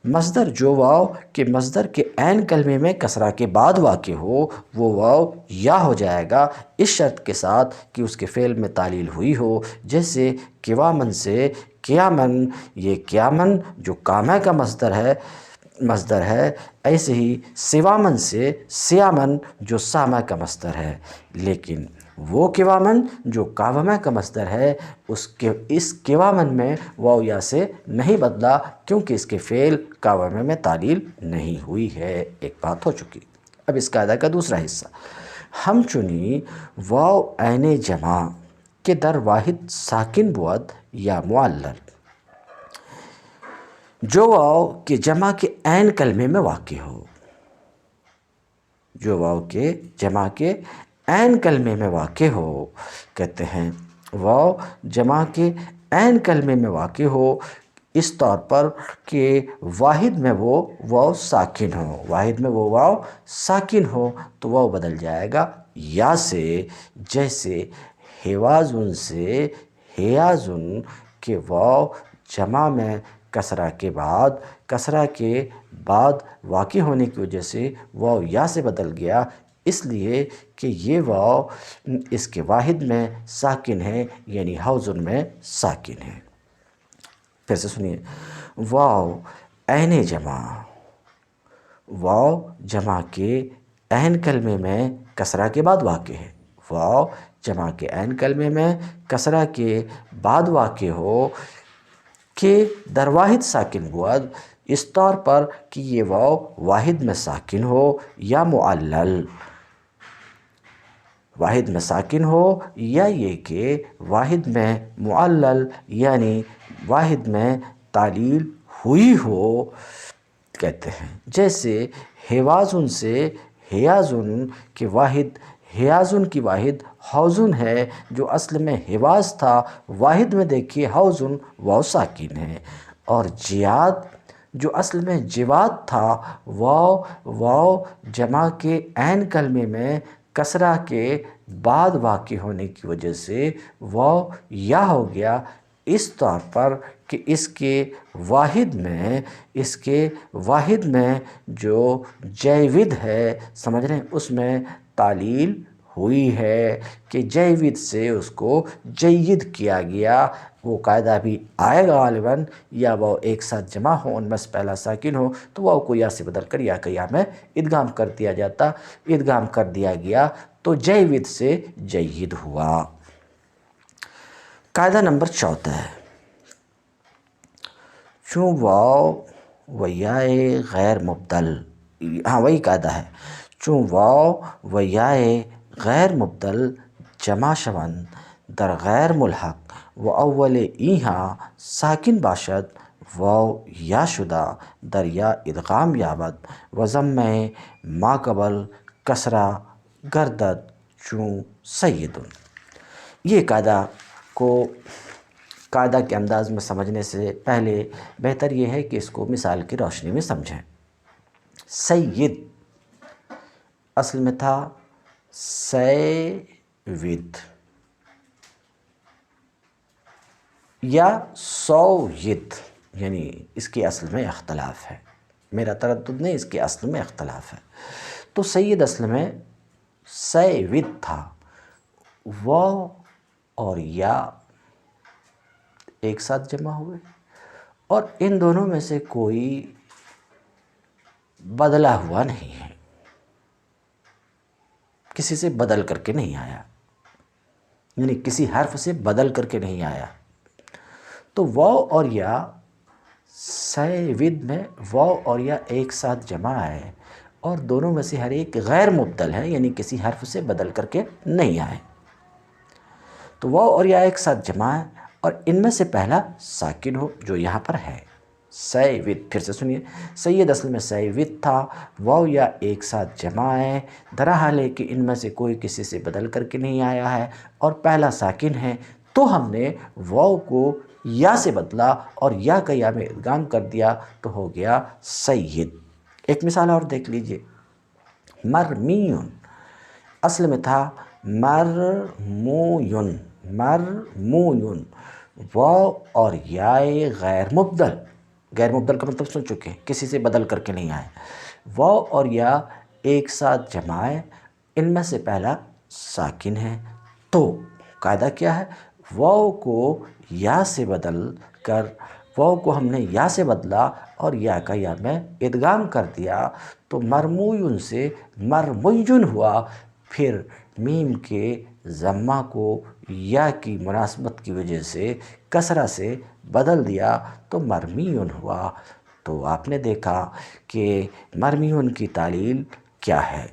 مصدر جو واو کے مصدر کے عین کلمے میں کسرہ کے بعد واقع ہو وہ واو یا ہو جائے گا، اس شرط کے ساتھ کہ اس کے فعل میں تعلیل ہوئی ہو۔ جیسے قوامن سے قیامن، یہ قیامن جو قامہ کا مصدر ہے، ایسے ہی سوامن سے سیامن جو سامہ کا مصدر ہے، لیکن وہ قوامن جو قاومہ کا مصدر ہے اس قوامن میں واو یا سے نہیں بدلا کیونکہ اس کے فعل قاومہ میں تعلیل نہیں ہوئی ہے۔ ایک بات ہو چکی۔ اب اس قاعدہ کا دوسرا حصہ، ہم چنی واو عین جمع کے در واحد ساکن بود یا معلل، جو واو کے جمع کے عین کلمے میں واقع ہو، کہتے ہیں واو جمع کے عین کلمے میں واقع ہو اس طور پر کہ واحد میں وہ واو ساکن ہو تو واو بدل جائے گا یا سے۔ جیسے حوازن سے حیازن کے واو جمع میں کسرہ کے بعد واقع ہونے کی وجہ سے واو یا سے بدل گیا، اس لیے کہ یہ واو اس کے واحد میں ساکن ہے، یعنی حوزن میں ساکن ہے۔ پھر سے سنیے، واو عین جمع، واو جمع کے عین کلمے میں کسرہ کے بعد واقع ہے، واو جمع کے عین کلمے میں کسرہ کے بعد واقع ہو کہ در واحد ساکن بود، اس طور پر کہ یہ واو واحد میں ساکن ہو یا معلل، واحد میں ساکن ہو یا یہ کہ واحد میں معلل یعنی واحد میں تعلیل ہوئی ہو، کہتے ہیں۔ جیسے حوازن سے حیازن کے واحد، حیازن کی واحد حوزن ہے جو اصل میں حواز تھا، واحد میں دیکھیے حوزن واو ساکن ہے، اور جیاد جو اصل میں جواد تھا، واو جمع کے عین کلمے میں کسرہ کے بعد واقع ہونے کی وجہ سے واو یا ہو گیا، اس طور پر کہ اس کے واحد میں جو جیود ہے، سمجھ رہے ہیں، اس میں تعلیل ہوئی ہے کہ جیود سے اس کو جید کیا گیا۔ وہ قاعدہ بھی آئے گا غالباً، یا وہ ایک ساتھ جمع ہو ان میں سے پہلا ساکن ہو تو واو کو یا سے بدل کر یا کا یا میں ادغام کر دیا گیا تو جیود سے جید ہوا۔ قاعدہ نمبر 14 ہے، چون واو و یائے غیر مبدل، وہی قاعدہ ہے، چون واو و یائے غیر مبدل جمع شوند در غیر ملحق و اول ایہاں ساکن باشد واو یا شدہ در یا ادغام یابد و ضم ما قبل کسرہ گردد چون سید۔ یہ قاعدہ کے انداز میں سمجھنے سے پہلے بہتر یہ ہے کہ اس کو مثال کی روشنی میں سمجھیں۔ سید اصل میں تھا سیود یا سوید، یعنی اس کے اصل میں اختلاف ہے، میرا تردد نہیں، اس کے اصل میں اختلاف ہے۔ تو سید اصل میں سیود تھا، واو اور یا ایک ساتھ جمع ہوئے اور ان دونوں میں سے کوئی بدلا ہوا نہیں ہے، کسی سے بدل کر کے نہیں آیا، یعنی کسی حرف سے بدل کر کے نہیں آیا۔ تو واو اور یا سیود میں واو اور یا ایک ساتھ جمع ہے اور دونوں میں سے ہر ایک غیر مبدل ہے، یعنی کسی حرف سے بدل کر کے نہیں آئے۔ تو واو اور یا ایک ساتھ جمع ہے اور ان میں سے پہلا ساکن ہو جو یہاں پر ہے سیود۔ پھر سے سنیے، سید اصل میں سیود تھا، واو یا ایک ساتھ جمع ہے، درا حال ہے کہ ان میں سے کوئی کسی سے بدل کر کے نہیں آیا ہے اور پہلا ساکن ہے، تو ہم نے واو کو یا سے بدلا اور یا کا یا میں ادغام کر دیا تو ہو گیا سید۔ ایک مثال اور دیکھ لیجئے، مرمیون اصل میں تھا مرمویون، مرمویون، واو اور یا غیر مبدل، غیر مبدل کا مطلب سن چکے ہیں، کسی سے بدل کر کے نہیں آئے، واو اور یا ایک ساتھ جمع ہے، ان میں سے پہلا ساکن ہے۔ تو قاعدہ کیا ہے، واو کو یا سے بدل کر، واو کو ہم نے یا سے بدلا اور یا کا یا میں ادغام کر دیا تو مرمویون سے مرمیون ہوا، پھر میم کے ضمہ کو یا کی مناسبت کی وجہ سے کسرہ سے بدل دیا تو مرمیون ہوا۔ تو آپ نے دیکھا کہ مرمیون کی تعلیل کیا ہے۔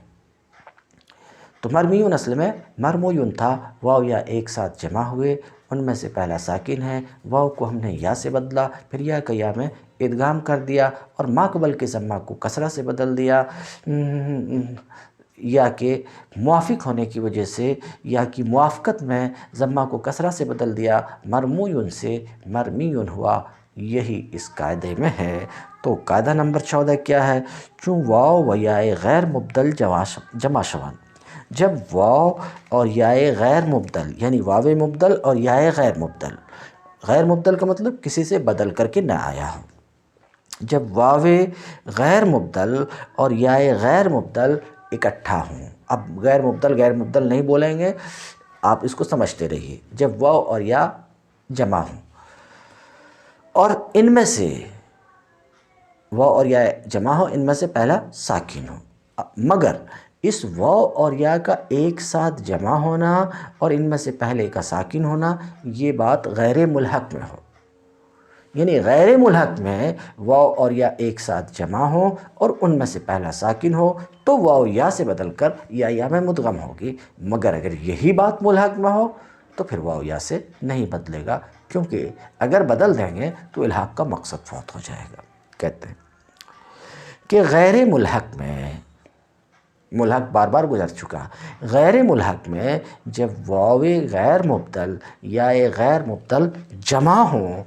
تو مرمیون اصل میں مرمویون تھا، واو یا ایک ساتھ جمع ہوئے، ان میں سے پہلا ساکن ہے، واو کو ہم نے یا سے بدلا، پھر یا کا یا میں ادغام کر دیا اور ما قبل کے ضمہ کو کسرہ سے بدل دیا، یا کے موافق ہونے کی وجہ سے یا کی موافقت میں ضمہ کو کسرہ سے بدل دیا، مرمویون سے مرمیون ہوا۔ یہی اس قاعدے میں ہے۔ تو قاعدہ نمبر 14 کیا ہے، چون واو و یا غیر مبدل جمع شون، جب واو اور یا غیر مبدل یعنی واو مبدل اور یا غیر مبدل، غیر مبدل کا مطلب کسی سے بدل کر کے نہ آیا ہو، جب واو غیر مبدل اور یا غیر مبدل اکٹھا ہوں، اب غیر مبدل نہیں بولیں گے، آپ اس کو سمجھتے رہیے، جب واو اور یا جمع ہوں اور ان میں سے واو اور یا جمع ہو، ان میں سے پہلا ساکن ہو، مگر اس واو اور یا کا ایک ساتھ جمع ہونا اور ان میں سے پہلے کا ساکن ہونا یہ بات غیر ملحق میں ہو، یعنی غیر ملحق میں واو اور یا ایک ساتھ جمع ہو اور ان میں سے پہلا ساکن ہو تو واو یا سے بدل کر یا میں مدغم ہوگی، مگر اگر یہی بات ملحق میں ہو تو پھر واو یا سے نہیں بدلے گا، کیونکہ اگر بدل دیں گے تو الحاق کا مقصد فوت ہو جائے گا۔ کہتے ہیں کہ غیر ملحق میں، ملحق بار بار گزر چکا، غیر ملحق میں جب واو غیر مبدل یا غیر مبدل جمع ہوں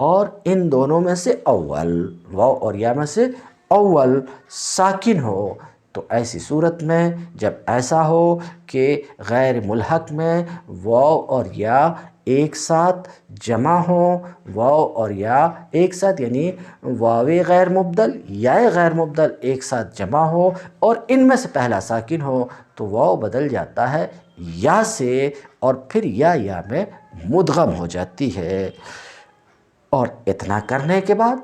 اور ان دونوں میں سے اول، واو اور یا میں سے اول ساکن ہو، تو ایسی صورت میں جب ایسا ہو کہ غیر ملحق میں واو اور یا ایک ساتھ جمع ہوں، واو اور یا ایک ساتھ یعنی واو غیر مبدل یا غیر مبدل ایک ساتھ جمع ہو اور ان میں سے پہلا ساکن ہو تو واو بدل جاتا ہے یا سے اور پھر یا میں مدغم ہو جاتی ہے۔ اور اتنا کرنے کے بعد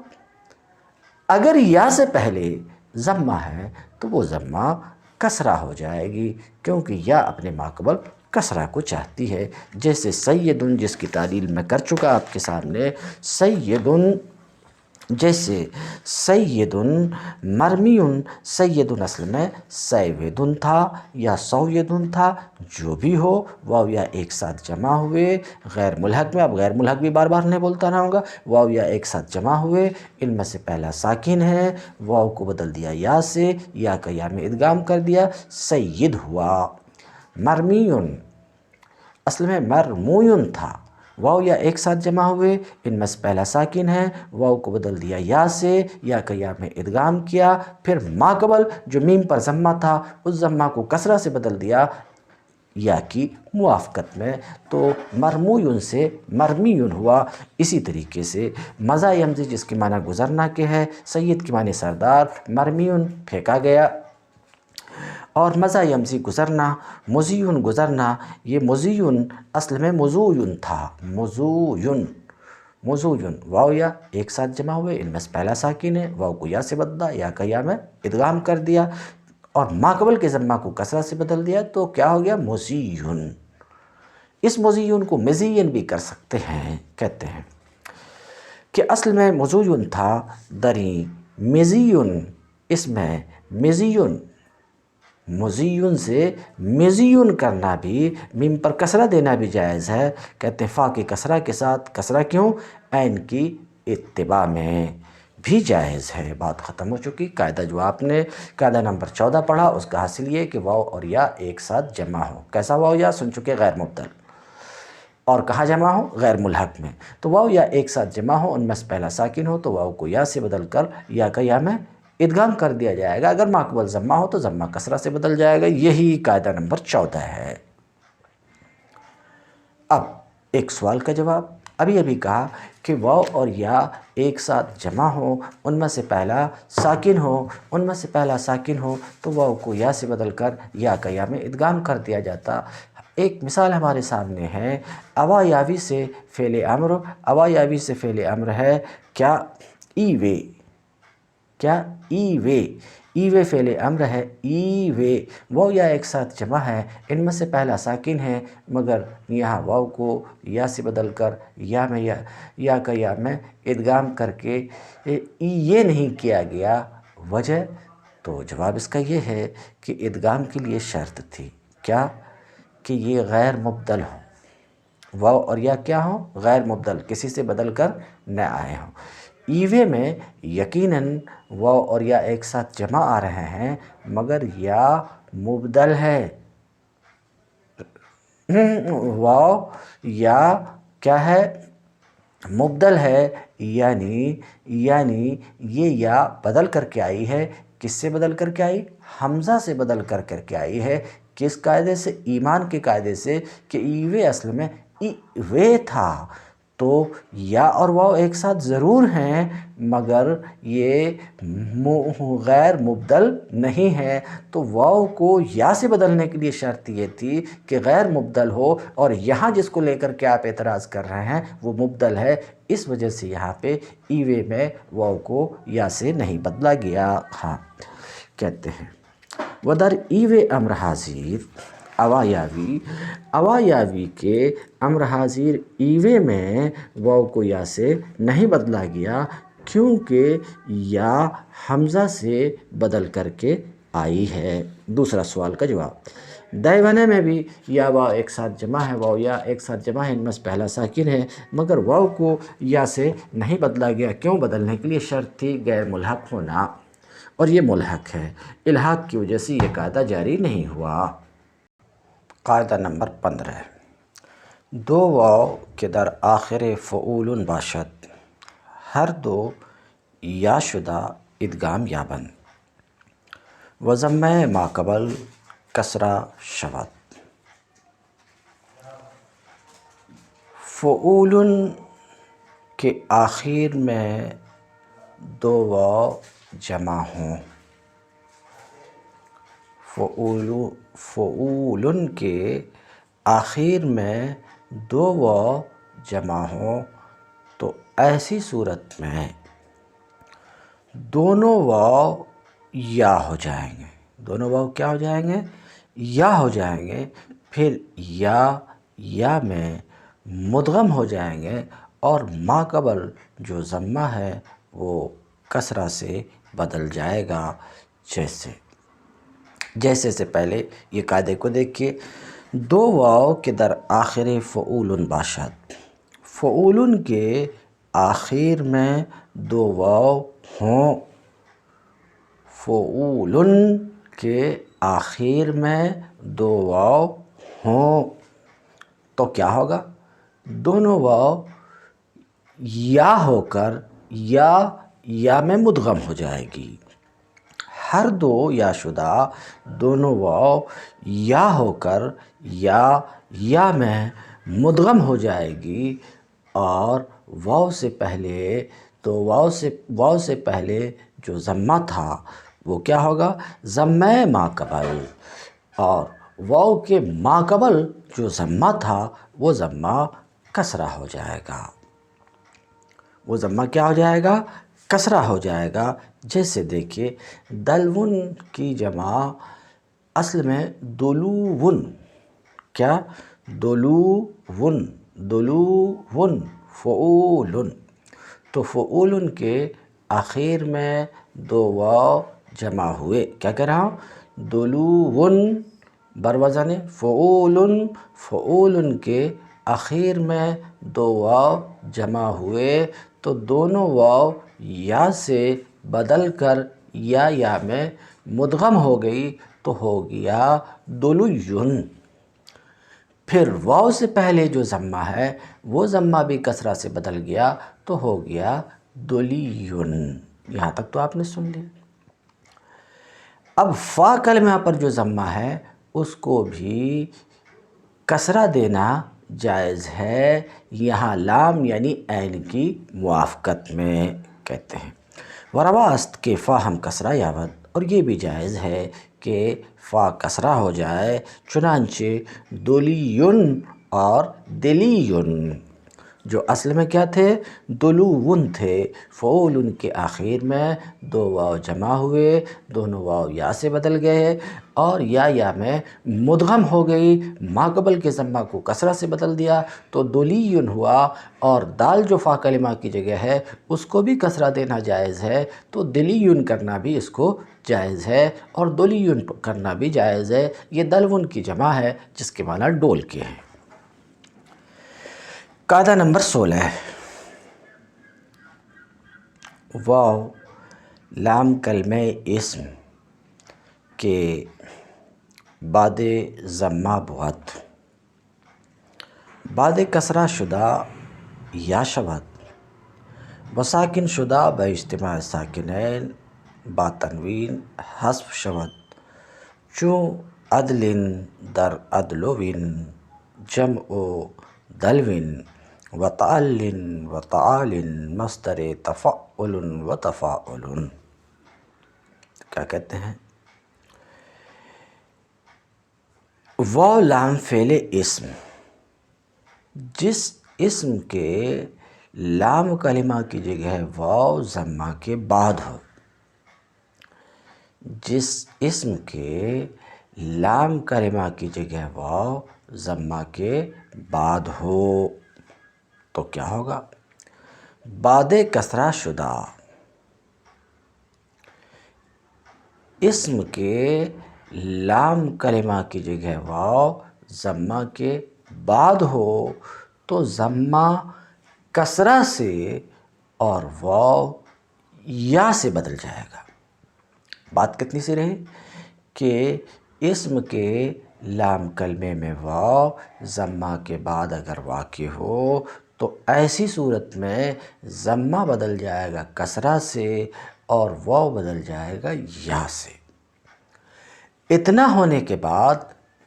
اگر یا سے پہلے ضمہ ہے تو وہ ضمہ کسرہ ہو جائے گی، کیونکہ یا اپنے ماقبل کسرہ کو چاہتی ہے، جیسے سیدن جس کی تعلیل میں کر چکا آپ کے سامنے، سیدن جیسے سیدن مرمیون، سیدن اصل میں سیودن تھا یا سویدن تھا، جو بھی ہو واو یا ایک ساتھ جمع ہوئے غیر ملحق میں، اب غیر ملحق بھی بار بار نہیں بولتا رہوں گا، واو یا ایک ساتھ جمع ہوئے، ان میں سے پہلا ساکن ہے، واو کو بدل دیا یا سے، یا کا یا میں ادغام کر دیا، سید ہوا۔ مرمیون اصل میں مرمویون تھا، واو یا ایک ساتھ جمع ہوئے، ان میں سے پہلا ساکن ہے، واو کو بدل دیا یا سے، یا کا یا میں ادغام کیا، پھر ما قبل جو میم پر ضمہ تھا اس ضمہ کو کسرہ سے بدل دیا یا کی موافقت میں، تو مرمویون سے مرمیون ہوا۔ اسی طریقے سے مزا یمزی جس کے معنی گزرنا کے ہے، سید کے معنی سردار، مرمیون پھینکا گیا، اور مزا یمزی گزرنا، مزیون گزرنا، یہ مزیون اصل میں مزویون تھا، مزویون، مزویون، واو یا ایک ساتھ جمع ہوئے، ان میں سے پہلا ساکن ہے، واو کو یا سے بدلا، یا کا یا میں ادغام کر دیا، اور ما قبل کے ضمہ کو کسرہ سے بدل دیا، تو کیا ہو گیا مزیون۔ اس مزیون کو مزین بھی کر سکتے ہیں، کہتے ہیں کہ اصل میں مزیون تھا، دری مزیون، اس میں مزیون، مزیون سے مزیون کرنا بھی، میم پر کسرہ دینا بھی جائز ہے، کہتے ہیں فا کے کسرہ کے ساتھ، کسرہ کیوں؟ عین کی اتباع میں بھی جائز ہے۔ بات ختم ہو چکی۔ قاعدہ جو آپ نے قاعدہ نمبر 14 پڑھا اس کا حاصل یہ کہ واو اور یا ایک ساتھ جمع ہو۔ کیسا واو یا؟ سن چکے، غیر مبدل، اور کہاں جمع ہو؟ غیر ملحق میں۔ تو واو یا ایک ساتھ جمع ہو، ان میں سے پہلا ساکن ہو تو واو کو یا سے بدل کر یا کا یا میں ادغام کر دیا جائے گا، اگر ما قبل ضمہ ہو تو ضمہ کسرہ سے بدل جائے گا۔ یہی قاعدہ نمبر 14 ہے۔ اب ایک سوال کا جواب، ابھی کہا کہ واو اور یا ایک ساتھ جمع ہو، ان میں سے پہلا ساکن ہو، ان میں سے پہلا ساکن ہو تو واو کو یا سے بدل کر یا کا یا میں ادغام کر دیا جاتا۔ ایک مثال ہمارے سامنے ہے، اوا یاوی سے فعل امر، اوا یاوی سے فعل امر ہے کیا؟ ای وے، کیا؟ ای وے، ای وے فعل امر ہے، ای وے، واو یا ایک ساتھ جمع ہے، ان میں سے پہلا ساکن ہے، مگر یہاں واو کو یا سے بدل کر یا میں یا کا یا میں ادغام کر کے یہ نہیں کیا گیا، وجہ؟ تو جواب اس کا یہ ہے کہ ادغام کے لیے شرط تھی، کیا؟ کہ یہ غیر مبدل ہو، واو اور یا کیا ہوں؟ غیر مبدل، کسی سے بدل کر نہ آئے ہوں۔ ایوے میں یقیناً واو اور یا ایک ساتھ جمع آ رہے ہیں، مگر یا مبدل ہے، واو یا کیا ہے؟ مبدل ہے، یعنی یہ یا بدل کر کے آئی ہے، کس سے بدل کر کے آئی؟ حمزہ سے بدل کر کے آئی ہے، کس قاعدے سے؟ ایمان کے قاعدے سے، کہ ایوے اصل میں ایوے تھا، تو یا اور واو ایک ساتھ ضرور ہیں مگر یہ غیر مبدل نہیں ہے، تو واو کو یا سے بدلنے کے لیے شرط یہ تھی کہ غیر مبدل ہو، اور یہاں جس کو لے کر کے آپ اعتراض کر رہے ہیں وہ مبدل ہے، اس وجہ سے یہاں پہ ایوے میں واو کو یا سے نہیں بدلا گیا۔ ہاں، کہتے ہیں ودر ایوے امر حاضر اوا یاوی، اوا یاوی کے امر حاضر ایوے میں واو کو یا سے نہیں بدلا گیا، کیونکہ یا حمزہ سے بدل کر کے آئی ہے۔ دوسرا سوال کا جواب، دیوانے میں بھی یا واو ایک ساتھ جمع ہے، واو یا ایک ساتھ جمع ہے، ان میں سے پہلا ساکن ہے، مگر واو کو یا سے نہیں بدلا گیا، کیوں؟ بدلنے کے لیے شرط تھی غیر ملحق ہونا، اور یہ ملحق ہے، الحاق کی وجہ سے یہ قاعدہ جاری نہیں ہوا۔ قاعدہ نمبر 15، دو واو کے در آخر فعول باشد، ہر دو یا شدہ ادغام یابند، و ضمہ ما قبل کسرہ شود۔ فعول کے آخر میں دو واو جمع ہوں، فعول کے آخر میں دو واو جمع ہوں تو ایسی صورت میں دونوں واو یا ہو جائیں گے، دونوں واو کیا ہو جائیں گے؟ یا ہو جائیں گے، پھر یا میں مدغم ہو جائیں گے، اور ما قبل جو ضمہ ہے وہ کسرہ سے بدل جائے گا. جیسے سے پہلے یہ قاعدے کو دیکھیے. دو واو کے در آخر فعول باشد. فعول کے آخر میں دو واو ہوں. فعول کے آخر میں دو واو ہوں تو کیا ہوگا؟ دونوں واو یا ہو کر یا میں مدغم ہو جائے گی. ہر دو یا شدہ دونوں واو یا ہو کر یا میں مدغم ہو جائے گی. اور واو سے پہلے جو ضمہ تھا وہ کیا ہوگا؟ ضمہ ما قبل. اور واو کے ما قبل جو ضمہ تھا وہ ضمہ کسرہ ہو جائے گا. وہ ضمہ کیا ہو جائے گا؟ کسرہ ہو جائے گا. جیسے دیکھیے دلون کی جمع اصل میں دلوون. کیا؟ دلوون فعول. تو فعول کے آخر میں دو واو جمع ہوئے. کیا کہہ رہا ہوں؟ دلوون بروزن فعول کے آخر میں دو واو جمع ہوئے تو دونوں واو یا سے بدل کر یا میں مدغم ہو گئی تو ہو گیا دلیون. پھر واو سے پہلے جو ضمہ ہے وہ ضمہ بھی کسرہ سے بدل گیا تو ہو گیا دلیون. یہاں تک تو آپ نے سن لیا. اب فا کلمہ پر جو ضمہ ہے اس کو بھی کسرہ دینا جائز ہے. یہاں لام یعنی عین کی موافقت میں کہتے ہیں. ورواست کے فا ہم کسرہ یاود. اور یہ بھی جائز ہے کہ فا کسرہ ہو جائے. چنانچہ دلیون اور دلیون جو اصل میں کیا تھے؟ دلوون تھے. فعول کے آخر میں دو واو جمع ہوئے. دونوں واو یا سے بدل گئے اور یا میں مدغم ہو گئی. ما قبل کے ضمہ کو کسرہ سے بدل دیا تو دلیون ہوا. اور دال جو فا کلمہ کی جگہ ہے اس کو بھی کسرہ دینا جائز ہے تو دلیون کرنا بھی اس کو جائز ہے اور دلیون کرنا بھی جائز ہے. یہ دلون کی جمع ہے جس کے معنی ڈول کے ہیں. قاعدہ نمبر 16. واو لام کلمہ اسم کے بعد ضمہ بود. بعد کسرہ شدہ یا شود و ساکن شدہ با اجتماع ساکنین با تنوین حذف شود. چون عدل در عدلوین جمع دلوین و تعال مصدر تفعل و تفاعل. کیا کہتے ہیں؟ واو لام فعل اسم جس اسم کے لام کلمہ کی جگہ واو ضمہ کے بعد ہو. جس اسم کے لام کلمہ کی جگہ واو ضمہ کے بعد ہو تو کیا ہوگا؟ بعد کسرہ شدہ اسم کے لام کلمہ کی جگہ واو ضمہ کے بعد ہو تو ضمہ کسرہ سے اور واو یا سے بدل جائے گا. بات کتنی سی رہی کہ اسم کے لام کلمے میں واو ضمہ کے بعد اگر واقع ہو تو ایسی صورت میں ضمہ بدل جائے گا کسرہ سے اور واو بدل جائے گا یا سے. اتنا ہونے کے بعد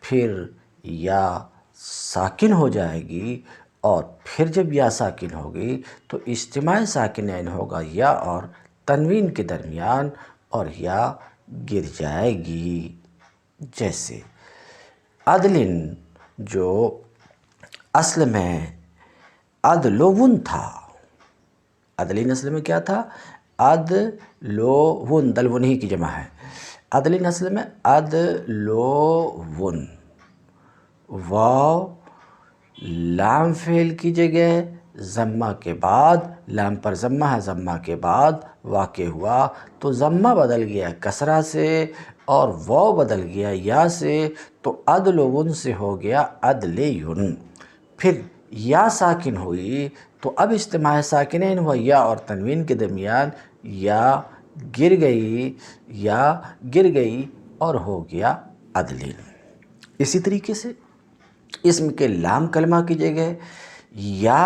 پھر یا ساکن ہو جائے گی اور پھر جب یا ساکن ہوگی تو اجتماع ساکنین ہوگا یا اور تنوین کے درمیان اور یا گر جائے گی. جیسے عدلن جو اصل میں عدلوون تھا. عدلن اصل میں کیا تھا؟ عدلوون. دلون ہی کی جمع ہے. عدلن اصل میں عدلوون. واو لام فعل کی جگہ ضمہ کے بعد، لام پر ضمہ ہے، ضمہ کے بعد واقع ہوا تو ضمہ بدل گیا کسرہ سے اور واو بدل گیا یا سے، تو عدلون سے ہو گیا عدلیون۔ پھر یا ساکن ہوئی تو اب اجتماع ساکنین ہوا یا اور تنوین کے درمیان، یا گر گئی اور ہو گیا عدلین۔ اسی طریقے سے اسم کے لام کلمہ کی جگہ یا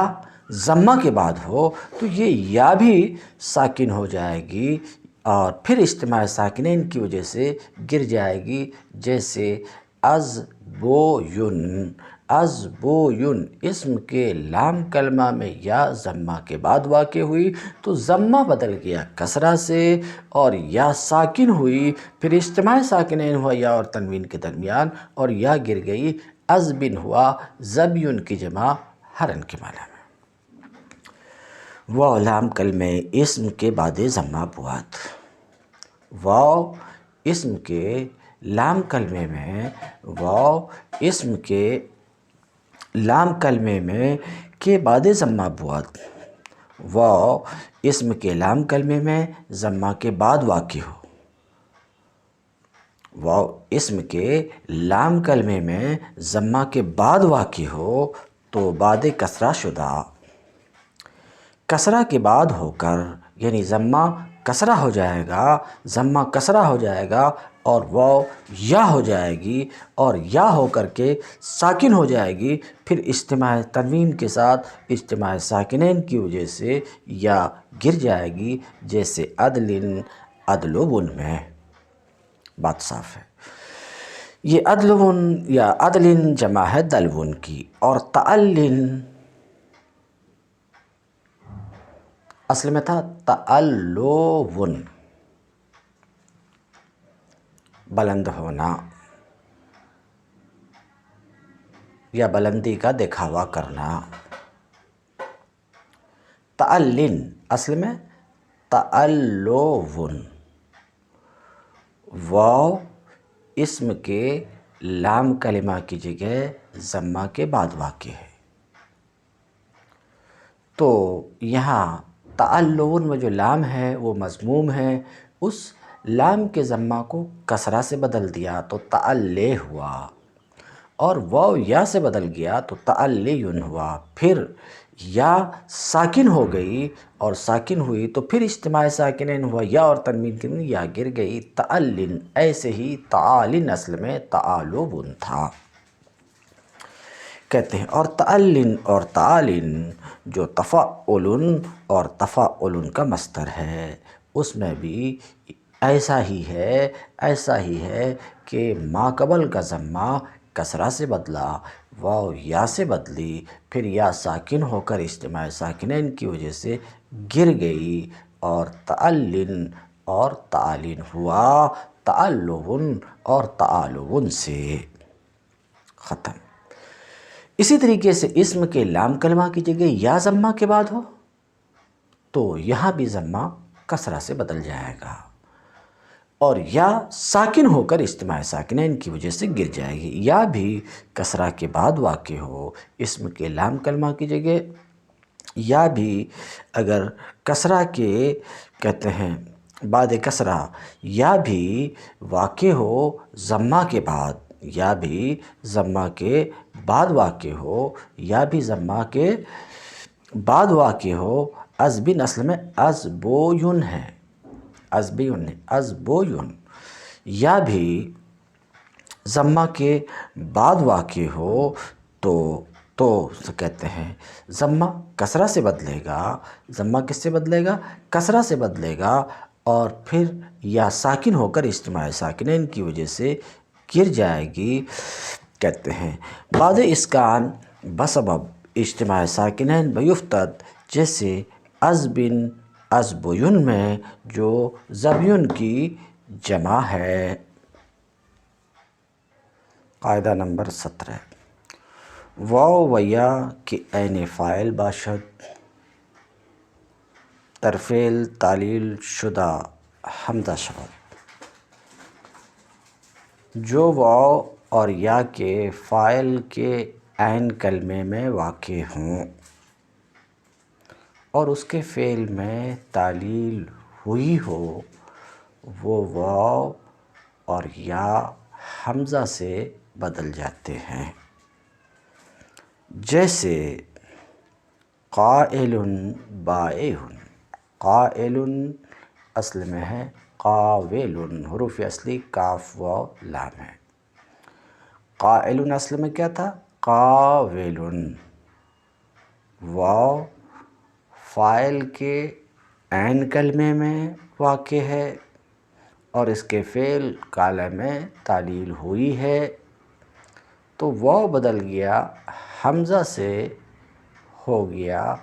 ضمہ کے بعد ہو تو یہ یا بھی ساکن ہو جائے گی اور پھر اجتماع ساکنین کی وجہ سے گر جائے گی، جیسے ازبوین۔ ازبوین اسم کے لام کلمہ میں یا ضمہ کے بعد واقع ہوئی تو ضمہ بدل گیا کسرہ سے اور یا ساکن ہوئی، پھر اجتماع ساکنین ہوا یا اور تنوین کے درمیان اور یا گر گئی، ازبن ہوا زبیون کی جمع ہرن کے معنی میں۔ واو لام کلمہ اسم کے بعد ضمہ بوات۔ واو اسم کے لام کلمے میں، واو اسم کے لام کلمے میں کے بعد ضمہ بوات۔ واو اسم کے لام کلمے میں ضمہ کے بعد واقع ہو۔ واو اسم کے لام کلمے میں ضمہ کے بعد واقع ہو تو بعد کسرہ شدہ، کسرہ کے بعد ہو کر، یعنی ضمہ کسرہ ہو جائے گا، ضمہ کسرہ ہو جائے گا اور واو یا ہو جائے گی اور یا ہو کر کے ساکن ہو جائے گی، پھر اجتماع تنوین کے ساتھ اجتماع ساکنین کی وجہ سے یا گر جائے گی، جیسے عدلن، عدلون میں۔ بات صاف ہے۔ یہ عدلون یا عدلن جمع ہے دلون کی، اور تعلن اصل میں تھا تعلون، بلند ہونا یا بلندی کا دکھاوا کرنا۔ تعلن اصل میں تعلون۔ واو اسم کے لام کلمہ کی جگہ ضمہ کے بعد واقع ہے، تو یہاں تعلون میں جو لام ہے وہ مضموم ہے، اس لام کے ضمہ کو کسرہ سے بدل دیا تو تعلی ہوا، اور واو یا سے بدل گیا تو تعلیون ہوا، پھر یا ساکن ہو گئی اور ساکن ہوئی تو پھر اجتماع ساکنین ہوا یا اور تنوین کے درمیان یا گر گئی تعلن۔ ایسے ہی تعالن اصل میں تعالون تھا۔ کہتے ہیں اور تعلن اور تعالن جو تفاعل اور تفاعل کا مصدر ہے، اس میں بھی ایسا ہی ہے کہ ما قبل کا ضمہ کسرہ سے بدلا، واو یا سے بدلی، پھر یا ساکن ہو کر اجتماع ساکنین کی وجہ سے گر گئی اور تعلن اور تعالن ہوا، تعلون اور تعالون سے ختم۔ اسی طریقے سے اسم کے لام کلمہ کی جگہ یا ضمہ کے بعد ہو تو یہاں بھی ضمہ کسرہ سے بدل جائے گا اور یا ساکن ہو کر اجتماع ساکنین کی وجہ سے گر جائے گی، یا بھی کسرہ کے بعد واقع ہو اسم کے لام کلمہ کی جگہ، یا بھی اگر کسرہ کے کہتے ہیں بعد کسرہ یا بھی واقع ہو ضمہ کے بعد، یا بھی ضمہ کے بعد واقع ہو، یا بھی ضمہ کے بعد واقع ہو، ازبن اصل میں ازبوین ہے، ازبوین، یا بھی ضمہ کے بعد واقع ہو تو کہتے ہیں ضمہ کسرہ سے بدلے گا، ضمہ کس سے بدلے گا؟ کسرہ سے بدلے گا، اور پھر یا ساکن ہو کر اجتماع ساکنین کی وجہ سے گر جائے گی۔ کہتے ہیں بعد اسکان بسبب اجتماع ساکنین بیفتد، جیسے ازبن، ازبوین میں جو زبیون کی جمع ہے۔ قاعدہ نمبر 17 واو و یا کے عین فاعل باشد، ترفیل تعلیل شدہ حمزہ شود، جو واو اور یا کے فاعل کے عین کلمے میں واقع ہوں، اور اس کے فعل میں تعلیل ہوئی ہو وہ واو اور یا حمزہ سے بدل جاتے ہیں، جیسے قائل بائع، قائل اصل میں ہے قاول، حروف اصلی کاف و لام ہے۔ قائل اصل میں کیا تھا؟ قاول، واو فاعل کے عین کلمے میں واقع ہے اور اس کے فعل کالے میں تعلیل ہوئی ہے، تو واو بدل گیا حمزہ سے، ہو گیا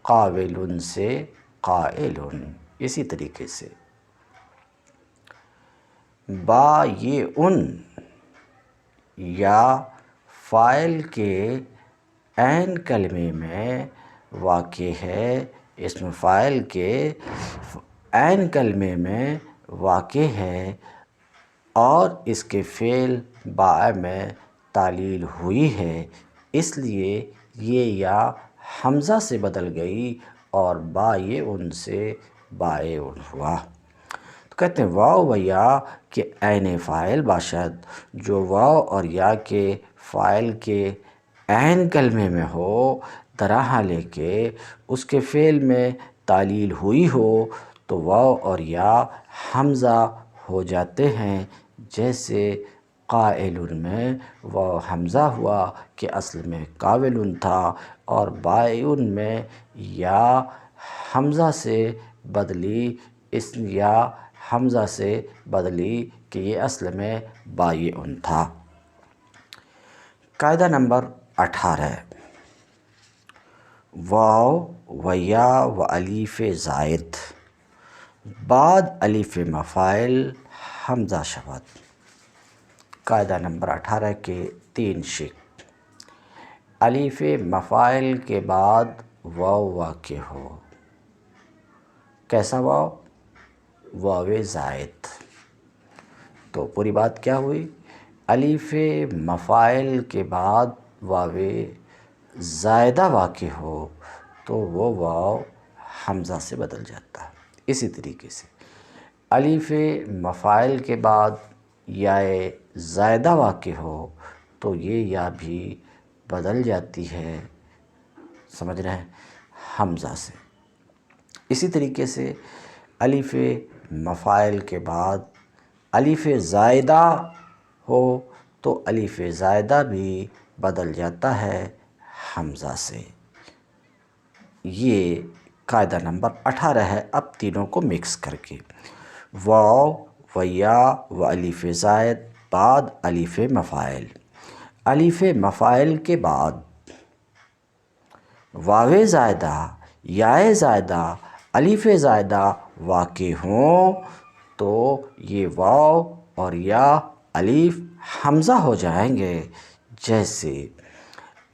قاول سے قائل۔ اسی طریقے سے با یہ ان، یا فاعل کے عین کلمے میں واقع ہے، اسم فاعل کے عین کلمے میں واقع ہے اور اس کے فعل با میں تعلیل ہوئی ہے، اس لیے یہ یا حمزہ سے بدل گئی اور با یہ ان سے بائے ان ہوا۔ تو کہتے ہیں واو و یا کے عین فاعل باشد، جو واو اور یا کے فاعل کے عین کلمے میں ہو، در حالے کہ اس کے فعل میں تعلیل ہوئی ہو تو واو اور یا حمزہ ہو جاتے ہیں، جیسے قائل میں واو حمزہ ہوا کہ اصل میں قاول تھا، اور بائع میں یا حمزہ سے بدلی، اس یا حمزہ سے بدلی کہ یہ اصل میں بائع تھا۔ قاعدہ نمبر 18، واو و یا و الف زائد بعد الف مفاعل حمزہ شود۔ قاعدہ نمبر 18 کے 3 شق، الف مفاعل کے بعد واو واقع ہو، کیسا واو؟ واو زائد۔ تو پوری بات کیا ہوئی؟ الف مفاعل کے بعد واو زائدہ واقع ہو تو وہ واو حمزہ سے بدل جاتا ہے۔ اسی طریقے سے الف مفاعل کے بعد یا زائدہ واقع ہو تو یہ یا بھی بدل جاتی ہے، سمجھ رہے ہیں، حمزہ سے۔ اسی طریقے سے الف مفاعل کے بعد الف زائدہ ہو تو الف زائدہ بھی بدل جاتا ہے حمزہ سے۔ یہ قاعدہ نمبر 18 ہے۔ اب تینوں کو مکس کر کے، واو و یا و الف زائد بعد الف مفاعل، الف مفاعل کے بعد واو زائدہ، یا زائدہ، الف زائدہ واقع ہوں تو یہ واو اور یا الف حمزہ ہو جائیں گے، جیسے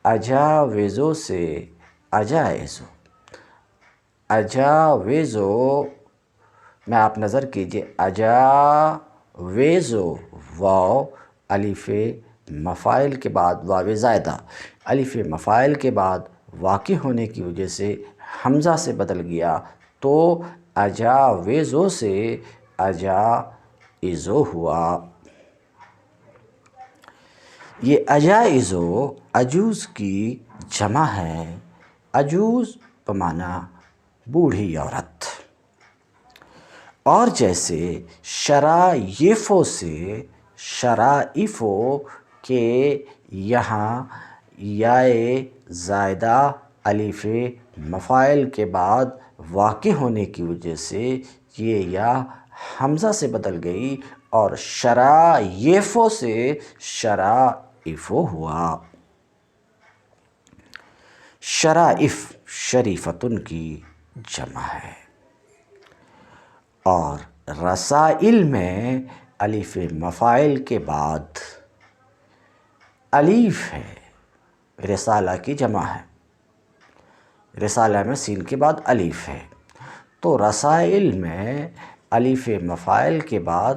اجاوزو سے اجائزو، اجاوزو میں آپ نظر کیجئے، اجاوزو واو الف مفاعل کے بعد واو زائدہ، الف مفاعل کے بعد واقع ہونے کی وجہ سے حمزہ سے بدل گیا تو اجاوزو سے اجائزو ہوا۔ یہ اجائزو عجوز کی جمع ہے، عجوز بمعنی بوڑھی عورت۔ اور جیسے شرائفو سے شرائفو کے یہاں یا زائدہ الف مفاعل کے بعد واقع ہونے کی وجہ سے یہ یا حمزہ سے بدل گئی اور شرائفو سے شرائفو ہوا۔ شرائف شریفتن کی جمع ہے۔ اور رسائل میں الف مفاعل کے بعد الف ہے، رسالہ کی جمع ہے، رسالہ میں سین کے بعد الف ہے، تو رسائل میں الف مفاعل کے بعد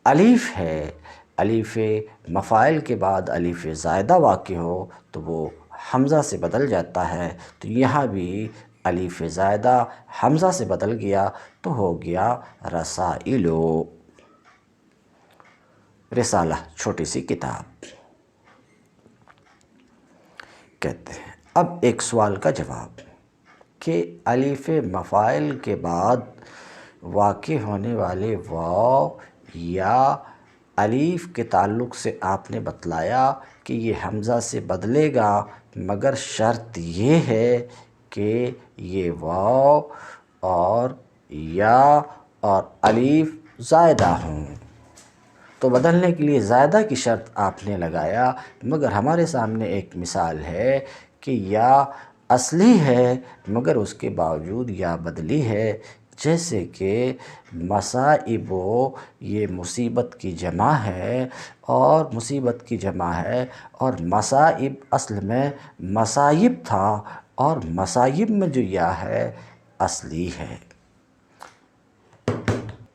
الف ہے، الف مفاعل کے بعد الف زائدہ واقع ہو تو وہ حمزہ سے بدل جاتا ہے، تو یہاں بھی الف زائدہ حمزہ سے بدل گیا تو ہو گیا رسائلو، رسالہ چھوٹی سی کتاب کہتے ہیں۔ اب ایک سوال کا جواب کہ الف مفاعل کے بعد واقع ہونے والے واو یا الف کے تعلق سے آپ نے بتلایا کہ یہ حمزہ سے بدلے گا، مگر شرط یہ ہے کہ یہ واو اور یا اور الف زائدہ ہوں۔ تو بدلنے کے لیے زائدہ کی شرط آپ نے لگایا، مگر ہمارے سامنے ایک مثال ہے کہ یا اصلی ہے مگر اس کے باوجود یا بدلی ہے، جیسے کہ مصائب، یہ مصیبت کی جمع ہے اور مصیبت کی جمع ہے، اور مصائب اصل میں مصائب تھا اور مصائب میں جو یا ہے اصلی ہے۔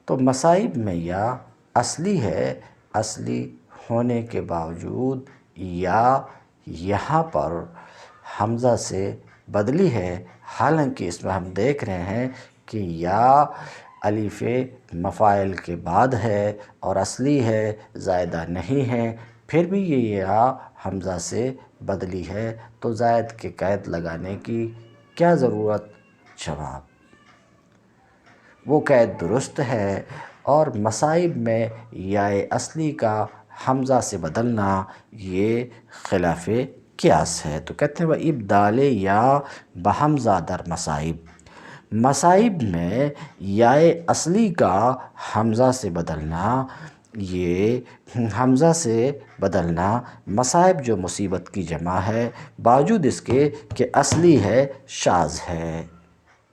تو مصائب میں یا اصلی ہے، اصلی ہونے کے باوجود یا یہاں پر حمزہ سے بدلی ہے، حالانکہ اس میں ہم دیکھ رہے ہیں کہ یا الف مفاعل کے بعد ہے اور اصلی ہے، زائدہ نہیں ہے، پھر بھی یہ یا حمزہ سے بدلی ہے، تو زائد کے قید لگانے کی کیا ضرورت؟ جواب، وہ قید درست ہے، اور مصائب میں یا اصلی کا حمزہ سے بدلنا یہ خلاف قیاس ہے۔ تو کہتے ہیں وَإِبْدَالِ یا بحمزہ در مصائب، مصائب میں یا اصلی کا حمزہ سے بدلنا، یہ حمزہ سے بدلنا، مصائب جو مصیبت کی جمع ہے باوجود اس کے کہ اصلی ہے شاذ ہے۔